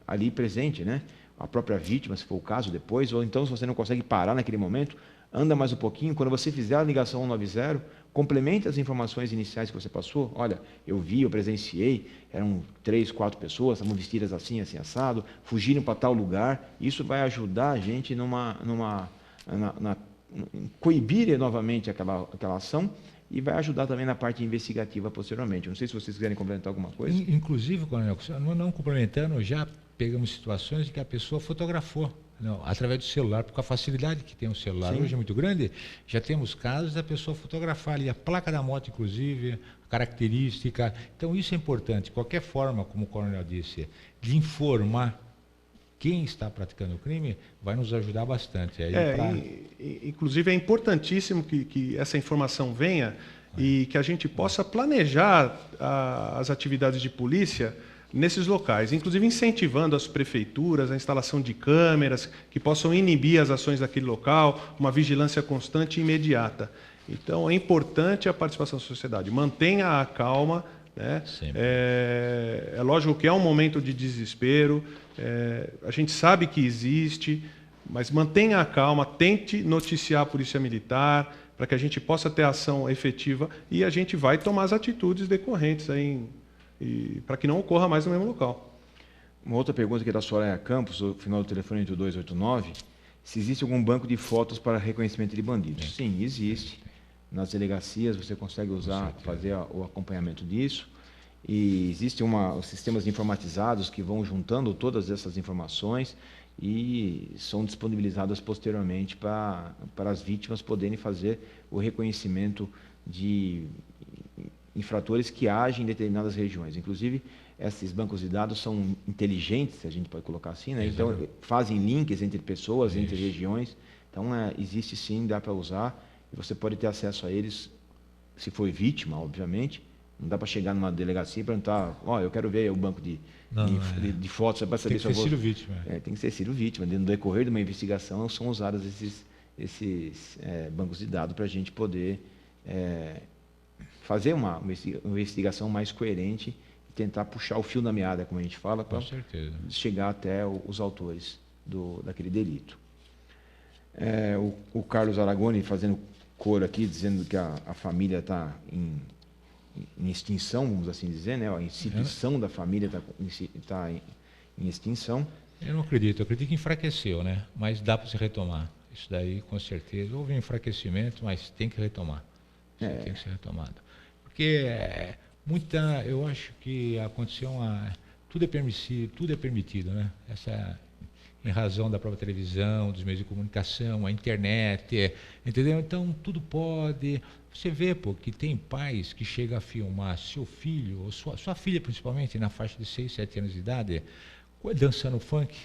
ali presente, né? A própria vítima, se for o caso, depois, ou então, se você não consegue parar naquele momento, anda mais um pouquinho. Quando você fizer a ligação 190, complemente as informações iniciais que você passou. Olha, eu vi, eu presenciei, eram 3, 4 pessoas, estavam vestidas assim, assim, assado, fugiram para tal lugar. Isso vai ajudar a gente coibir novamente aquela ação e vai ajudar também na parte investigativa posteriormente. Não sei se vocês querem complementar alguma coisa. Inclusive, Coronel, não complementando, já pegamos situações em que a pessoa fotografou através do celular, porque a facilidade que tem o celular hoje é muito grande. Já temos casos da pessoa fotografar ali a placa da moto, inclusive, a característica. Então, isso é importante. Qualquer forma, como o Coronel disse, de informar quem está praticando o crime, vai nos ajudar bastante. Inclusive, é importantíssimo que essa informação venha e que a gente possa planejar as atividades de polícia nesses locais, inclusive incentivando as prefeituras a instalação de câmeras que possam inibir as ações daquele local, uma vigilância constante e imediata. Então, é importante a participação da sociedade. Mantenha a calma, né? É lógico que é um momento de desespero, a gente sabe que existe, mas mantenha a calma, tente noticiar a Polícia Militar para que a gente possa ter ação efetiva e a gente vai tomar as atitudes decorrentes aí para que não ocorra mais no mesmo local. Uma outra pergunta aqui da Soraya Campos, o final do telefone 8289, se existe algum banco de fotos para reconhecimento de bandidos. Sim, existe. Nas delegacias você consegue usar, fazer o acompanhamento disso. E existem sistemas informatizados que vão juntando todas essas informações e são disponibilizadas posteriormente para as vítimas poderem fazer o reconhecimento de infratores que agem em determinadas regiões. Inclusive, esses bancos de dados são inteligentes, a gente pode colocar assim, né? Então, fazem links entre pessoas, entre regiões. Então, existe sim, dá para usar, e você pode ter acesso a eles, se for vítima, obviamente. Não dá para chegar numa delegacia e perguntar, eu quero ver o banco de fotos, para saber se eu vou... Tem que ser vítima. Tem que ser sido vítima. No decorrer de uma investigação, são usados esses bancos de dados para a gente poder fazer uma investigação mais coerente e tentar puxar o fio da meada, como a gente fala, para chegar até os autores daquele delito. O Carlos Aragoni fazendo coro aqui, dizendo que a família está em extinção, vamos assim dizer, né? A instituição da família está em extinção. Eu não acredito, eu acredito que enfraqueceu, né? Mas dá para se retomar. Isso daí, com certeza. Houve um enfraquecimento, mas tem que retomar. Tem que ser retomado. Porque eu acho que aconteceu tudo é permitido, né? Em razão da própria televisão, dos meios de comunicação, a internet, entendeu? Então, tudo pode... Você vê, que tem pais que chegam a filmar seu filho, ou sua filha principalmente, na faixa de 6, 7 anos de idade, dançando funk,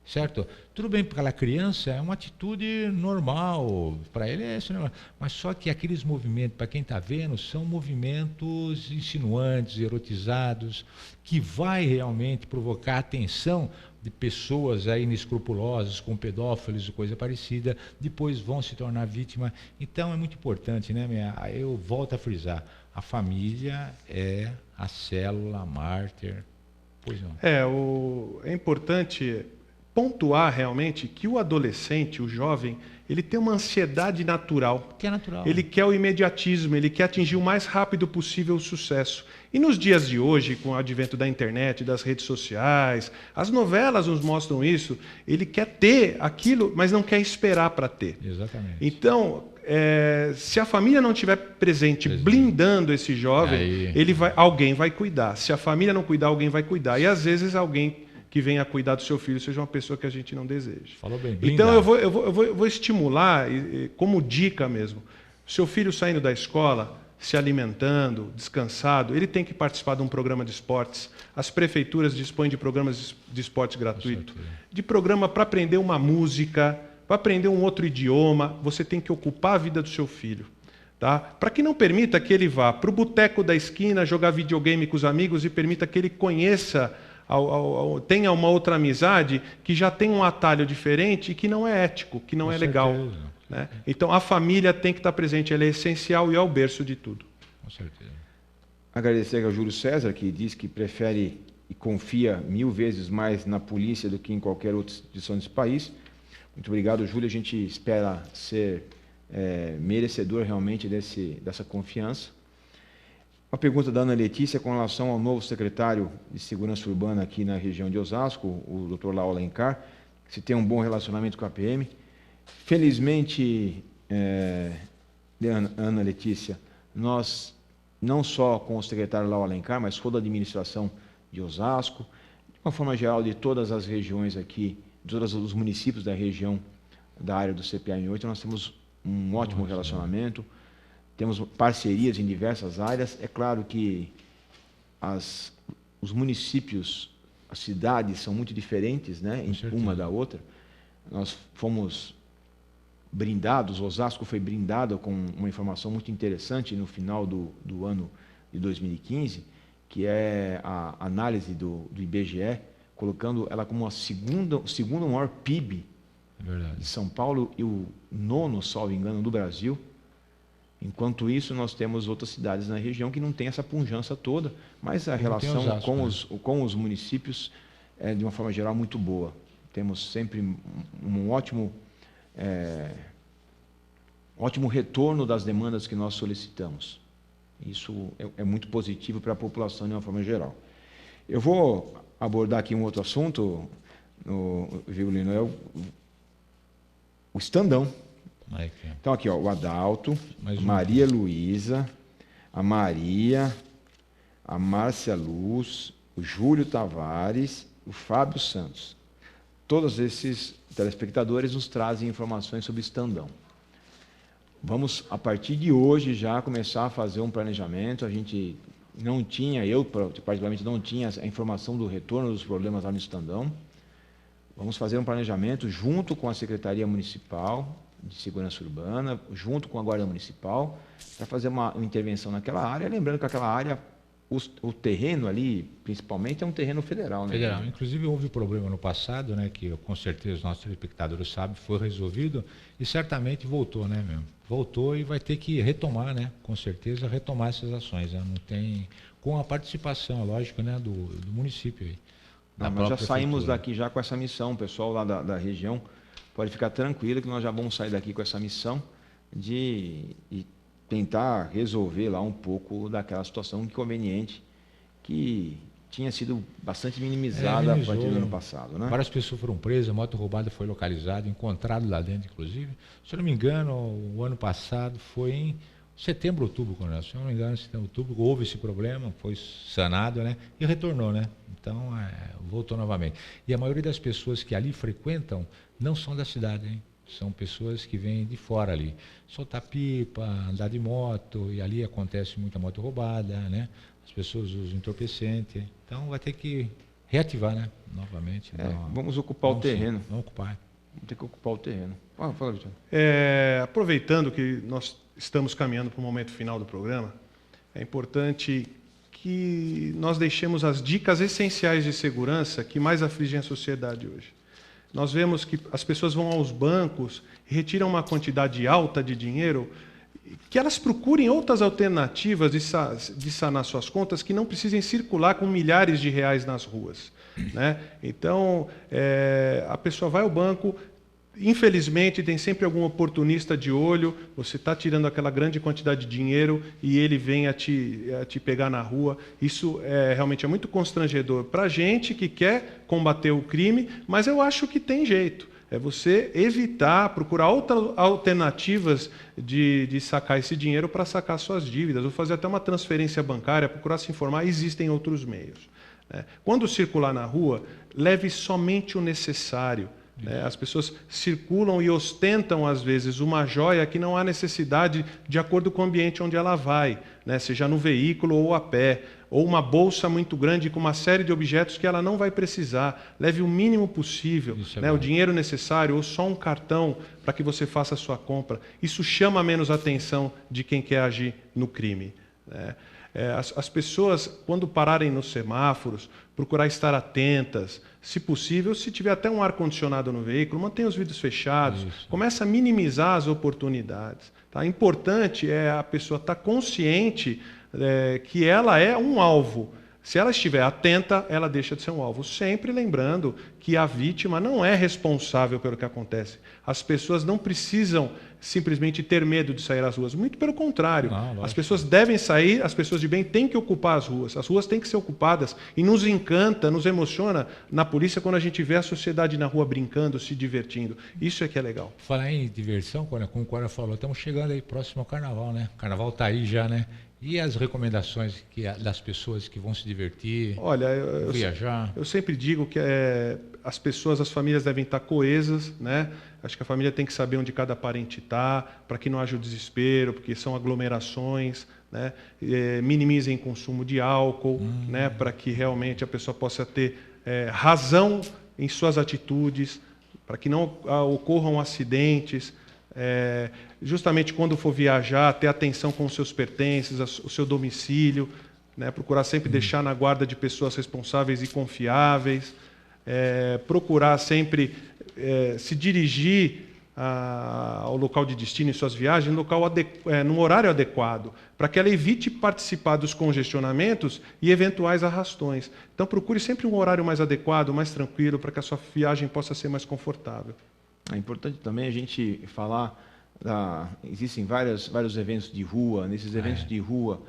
certo? Tudo bem, para aquela criança é uma atitude normal, para ele é isso, normal. Mas só que aqueles movimentos, para quem está vendo, são movimentos insinuantes, erotizados, que vai realmente provocar atenção de pessoas aí inescrupulosas, com pedófilos e coisa parecida, depois vão se tornar vítima. Então é muito importante, né? Eu volto a frisar, a família é a célula mártir. Pois não. É importante pontuar realmente que o adolescente, o jovem, ele tem uma ansiedade natural. Que é natural. Ele quer o imediatismo, ele quer atingir o mais rápido possível o sucesso. E nos dias de hoje, com o advento da internet, das redes sociais, as novelas nos mostram isso, ele quer ter aquilo, mas não quer esperar para ter. Exatamente. Então, se a família não estiver presente, blindando esse jovem, alguém vai cuidar. Se a família não cuidar, alguém vai cuidar. E às vezes alguém que venha cuidar do seu filho seja uma pessoa que a gente não deseja. Falou bem. Então eu vou estimular, como dica mesmo, seu filho saindo da escola, se alimentando, descansado, ele tem que participar de um programa de esportes. As prefeituras dispõem de programas de esportes gratuitos, de programa para aprender uma música, para aprender um outro idioma. Você tem que ocupar a vida do seu filho. Tá? Para que não permita que ele vá para o boteco da esquina jogar videogame com os amigos e permita que ele conheça, tenha uma outra amizade que já tem um atalho diferente e que não é ético, que não é legal. Né? Então a família tem que estar presente, ela é essencial e é o berço de tudo. Com certeza. Agradecer ao Júlio César, que diz que prefere e confia 1000 vezes mais na polícia do que em qualquer outra instituição desse país. Muito obrigado, Júlio. A gente espera ser merecedor realmente dessa confiança. Uma pergunta da Ana Letícia com relação ao novo secretário de Segurança Urbana aqui na região de Osasco, o Dr. Lau Alencar, se tem um bom relacionamento com a PM. Felizmente, Ana Letícia, nós, não só com o secretário Lau Alencar, mas toda a administração de Osasco, de uma forma geral de todas as regiões aqui, de todos os municípios da região da área do CPM8, nós temos um ótimo relacionamento, temos parcerias em diversas áreas. É claro que os municípios, as cidades são muito diferentes, né, uma da outra. Nós fomos brindados, Osasco foi brindado com uma informação muito interessante no final do ano de 2015, que é a análise do IBGE, colocando ela como o segundo maior PIB de São Paulo e o 9º, salvo engano, do Brasil. Enquanto isso, nós temos outras cidades na região que não tem essa pujança toda, mas a relação Osasco, com os municípios é, de uma forma geral, muito boa. Temos sempre um ótimo retorno das demandas que nós solicitamos. Isso é muito positivo para a população de uma forma geral. Eu vou abordar aqui um outro assunto, Virgulino, é o Estandão. Então aqui, ó, o Adalto, Maria Luísa, a Maria, a Márcia Luz, o Júlio Tavares, o Fábio Santos. Todos esses telespectadores nos trazem informações sobre o Estandão. Vamos, a partir de hoje, já começar a fazer um planejamento. A gente não tinha, eu particularmente não tinha a informação do retorno dos problemas lá no Estandão. Vamos fazer um planejamento junto com a Secretaria Municipal de Segurança Urbana, junto com a Guarda Municipal, para fazer uma intervenção naquela área. Lembrando que aquela área, o terreno ali, principalmente, é um terreno federal. Né? Federal. Inclusive, houve problema no passado, né, que com certeza os nossos telespectadores sabem, foi resolvido e certamente voltou, né, meu? Voltou e vai ter que retomar, né, com certeza, retomar essas ações. Né? Não tem, com a participação, lógico, né, do município aí. Não, nós já saímos daqui já com essa missão, o pessoal lá da região pode ficar tranquilo que nós já vamos sair daqui com essa missão de tentar resolver lá um pouco daquela situação inconveniente que tinha sido bastante minimizada a partir do ano passado. Né? Várias pessoas foram presas, a moto roubada foi localizada, encontrado lá dentro, inclusive. Se eu não me engano, o ano passado foi em setembro, outubro, coronel. Se eu não me engano, em setembro, outubro, houve esse problema, foi sanado, né? E retornou, né? Então, voltou novamente. E a maioria das pessoas que ali frequentam não são da cidade, hein? São pessoas que vêm de fora ali. Soltar pipa, andar de moto, e ali acontece muita moto roubada, né? As pessoas usam entorpecente. Então, vai ter que reativar, né? Novamente. Vamos ocupar o terreno. Vamos ocupar. Vamos ter que ocupar o terreno. Fala, Vitor. Aproveitando que nós estamos caminhando para o momento final do programa, é importante que nós deixemos as dicas essenciais de segurança que mais afligem a sociedade hoje. Nós vemos que as pessoas vão aos bancos e retiram uma quantidade alta de dinheiro, que elas procurem outras alternativas de sanar suas contas que não precisem circular com milhares de reais nas ruas. Né? Então, a pessoa vai ao banco, infelizmente tem sempre algum oportunista de olho, você está tirando aquela grande quantidade de dinheiro e ele vem a te pegar na rua. Isso realmente é muito constrangedor para a gente que quer combater o crime, mas eu acho que tem jeito. É você evitar, procurar outras alternativas de sacar esse dinheiro para sacar suas dívidas, ou fazer até uma transferência bancária, procurar se informar, existem outros meios. Né? Quando circular na rua, leve somente o necessário. As pessoas circulam e ostentam, às vezes, uma joia que não há necessidade de acordo com o ambiente onde ela vai, né? Seja no veículo ou a pé. ou uma bolsa muito grande com uma série de objetos que ela não vai precisar. Leve o mínimo possível, né? O dinheiro necessário ou só um cartão para que você faça a sua compra. Isso chama menos atenção de quem quer agir no crime, né? As pessoas, quando pararem nos semáforos, procurar estar atentas, se possível, se tiver até um ar-condicionado no veículo, mantenha os vidros fechados, começa a minimizar as oportunidades. Tá? Importante é a pessoa estar consciente que ela é um alvo. Se ela estiver atenta, ela deixa de ser um alvo. Sempre lembrando que a vítima não é responsável pelo que acontece. As pessoas não precisam simplesmente ter medo de sair às ruas. Muito pelo contrário. As pessoas devem sair, as pessoas de bem têm que ocupar as ruas. As ruas têm que ser ocupadas. E nos encanta, nos emociona na polícia quando a gente vê a sociedade na rua brincando, se divertindo. Isso é que é legal. Falar em diversão, como o Cora falou, estamos chegando aí próximo ao Carnaval, né? O Carnaval está aí já, né? E as recomendações das pessoas que vão se divertir, olha, viajar? Eu sempre digo que as pessoas, as famílias devem estar coesas, né? Acho que a família tem que saber onde cada parente está, para que não haja o desespero, porque são aglomerações, né? Minimizem o consumo de álcool, né? Para que realmente a pessoa possa ter razão em suas atitudes, para que não ocorram acidentes. Justamente quando for viajar, ter atenção com os seus pertences, o seu domicílio, né? Procurar sempre deixar na guarda de pessoas responsáveis e confiáveis, procurar sempre se dirigir ao local de destino em suas viagens num horário adequado, para que ela evite participar dos congestionamentos e eventuais arrastões. Então procure sempre um horário mais adequado, mais tranquilo, para que a sua viagem possa ser mais confortável. É importante também a gente falar, existem vários eventos de rua. Nesses eventos de rua,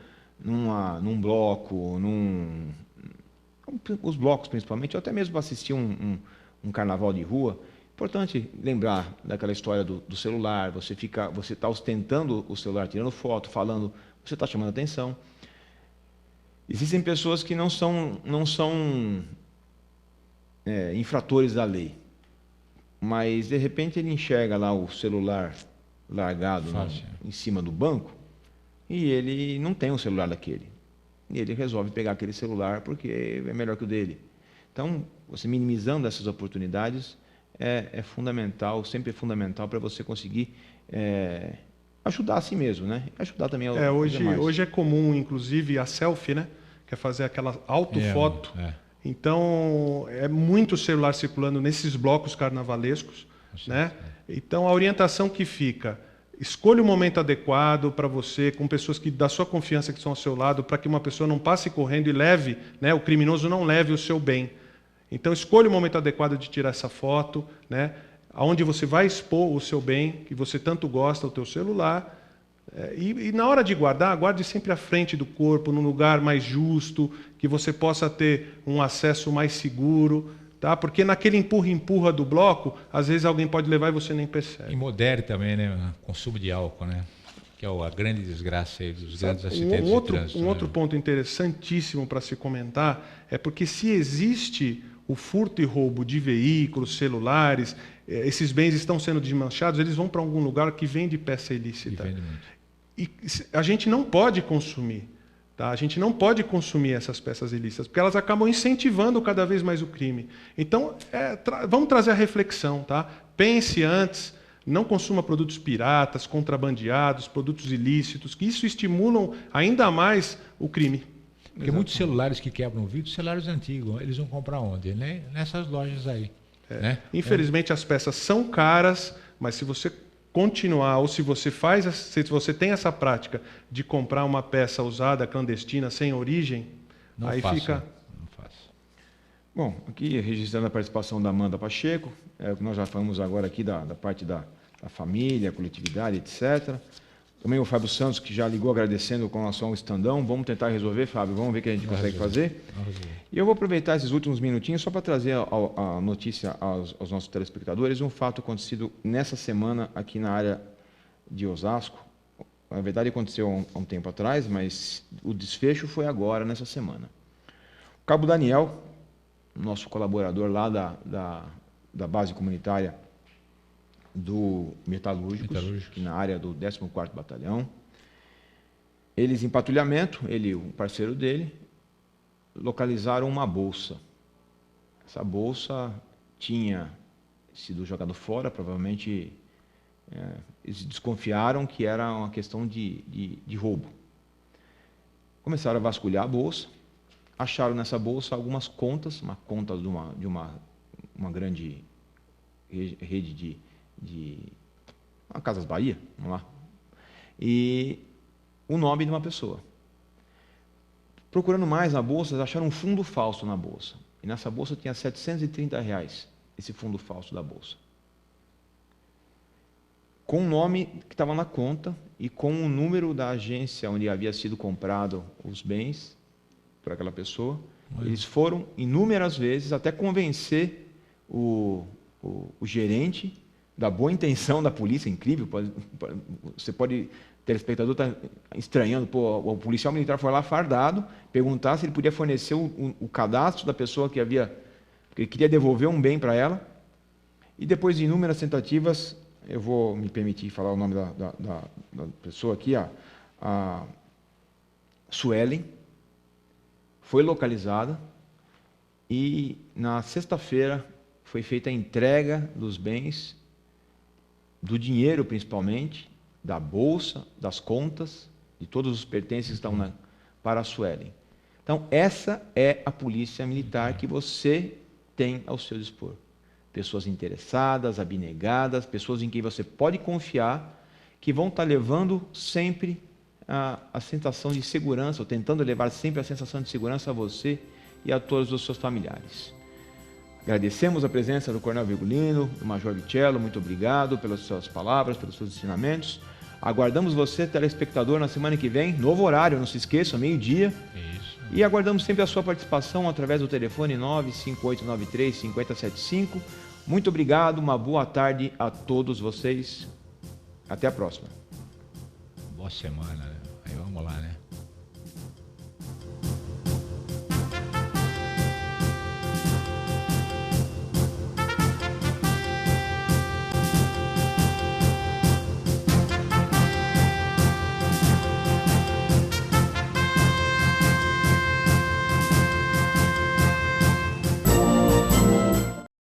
num bloco, os blocos principalmente, ou até mesmo assistir um carnaval de rua, importante lembrar daquela história do celular. Você está ostentando o celular, tirando foto, falando, você está chamando atenção. Existem pessoas que não são infratores da lei, mas de repente ele enxerga lá o celular largado em cima do banco e ele não tem um celular daquele. E ele resolve pegar aquele celular porque é melhor que o dele. Então, você minimizando essas oportunidades é fundamental, sempre é fundamental para você conseguir ajudar a si mesmo, né? Ajudar também aos demais. Hoje é comum, inclusive, a selfie, né? Que é fazer aquela autofoto. Então, é muito celular circulando nesses blocos carnavalescos, né? Então, a orientação que fica: escolha o momento adequado para você, com pessoas da sua confiança que estão ao seu lado, para que uma pessoa não passe correndo e leve, né? O criminoso não leve o seu bem. Então, escolha o momento adequado de tirar essa foto, né? Onde você vai expor o seu bem, que você tanto gosta, o teu celular. E na hora de guardar, guarde sempre à frente do corpo, num lugar mais justo, que você possa ter um acesso mais seguro, tá? Porque naquele empurra-empurra do bloco, às vezes alguém pode levar e você nem percebe. E modere também, né? O consumo de álcool, né? Que é a grande desgraça aí dos grandes acidentes de trânsito. Um outro ponto interessantíssimo para se comentar é porque se existe o furto e roubo de veículos, celulares, esses bens estão sendo desmanchados, eles vão para algum lugar que vende peça ilícita. E vende muito. E a gente não pode consumir, tá? A gente não pode consumir essas peças ilícitas, porque elas acabam incentivando cada vez mais o crime. Então, vamos trazer a reflexão, tá? Pense antes, não consuma produtos piratas, contrabandeados, produtos ilícitos, que isso estimulam ainda mais o crime. Porque muitos celulares que quebram o vidro, celulares antigos, eles vão comprar onde? Né? Nessas lojas aí. Né? Infelizmente, as peças são caras, mas se você continuar, ou se você tem essa prática de comprar uma peça usada, clandestina, sem origem, não aí faço, fica... Não faço. Bom, aqui registrando a participação da Amanda Pacheco, nós já falamos agora aqui da parte da família, coletividade, etc. Também o Fábio Santos, que já ligou agradecendo com relação ao estandão. Vamos tentar resolver, Fábio, vamos ver o que a gente consegue fazer. E eu vou aproveitar esses últimos minutinhos só para trazer a notícia aos nossos telespectadores, um fato acontecido nessa semana aqui na área de Osasco. Na verdade, aconteceu há um tempo atrás, mas o desfecho foi agora, nessa semana. O Cabo Daniel, nosso colaborador lá da base comunitária do Metalúrgicos, na área do 14º Batalhão. Eles em patrulhamento, ele, o parceiro dele, localizaram uma bolsa. Essa bolsa tinha sido jogada fora, provavelmente eles desconfiaram que era uma questão de roubo. Começaram a vasculhar a bolsa, acharam nessa bolsa algumas contas, uma conta de uma grande rede de uma Casas Bahia, vamos lá, e o nome de uma pessoa. Procurando mais na bolsa, eles acharam um fundo falso na bolsa. E nessa bolsa tinha R$730, esse fundo falso da bolsa. Com o nome que estava na conta e com o número da agência onde havia sido comprado os bens por aquela pessoa. Eles foram inúmeras vezes até convencer o gerente da boa intenção da polícia. Incrível, você pode, telespectador está estranhando, o policial militar foi lá fardado, perguntar se ele podia fornecer o cadastro da pessoa que queria devolver um bem para ela, e depois de inúmeras tentativas, eu vou me permitir falar o nome da pessoa aqui, a Suelen, foi localizada, e na sexta-feira foi feita a entrega dos bens, do dinheiro principalmente, da bolsa, das contas, de todos os pertences que estão para a Suelen. Então, essa é a polícia militar que você tem ao seu dispor. Pessoas interessadas, abnegadas, pessoas em quem você pode confiar, que vão estar levando sempre a sensação de segurança, ou tentando levar sempre a sensação de segurança a você e a todos os seus familiares. Agradecemos a presença do Coronel Virgulino, do Major Vicello, muito obrigado pelas suas palavras, pelos seus ensinamentos. Aguardamos você, telespectador, na semana que vem, novo horário, não se esqueça, meio-dia. Isso. E aguardamos sempre a sua participação através do telefone 95893-5075. Muito obrigado, uma boa tarde a todos vocês. Até a próxima. Boa semana, né? Aí vamos lá, né?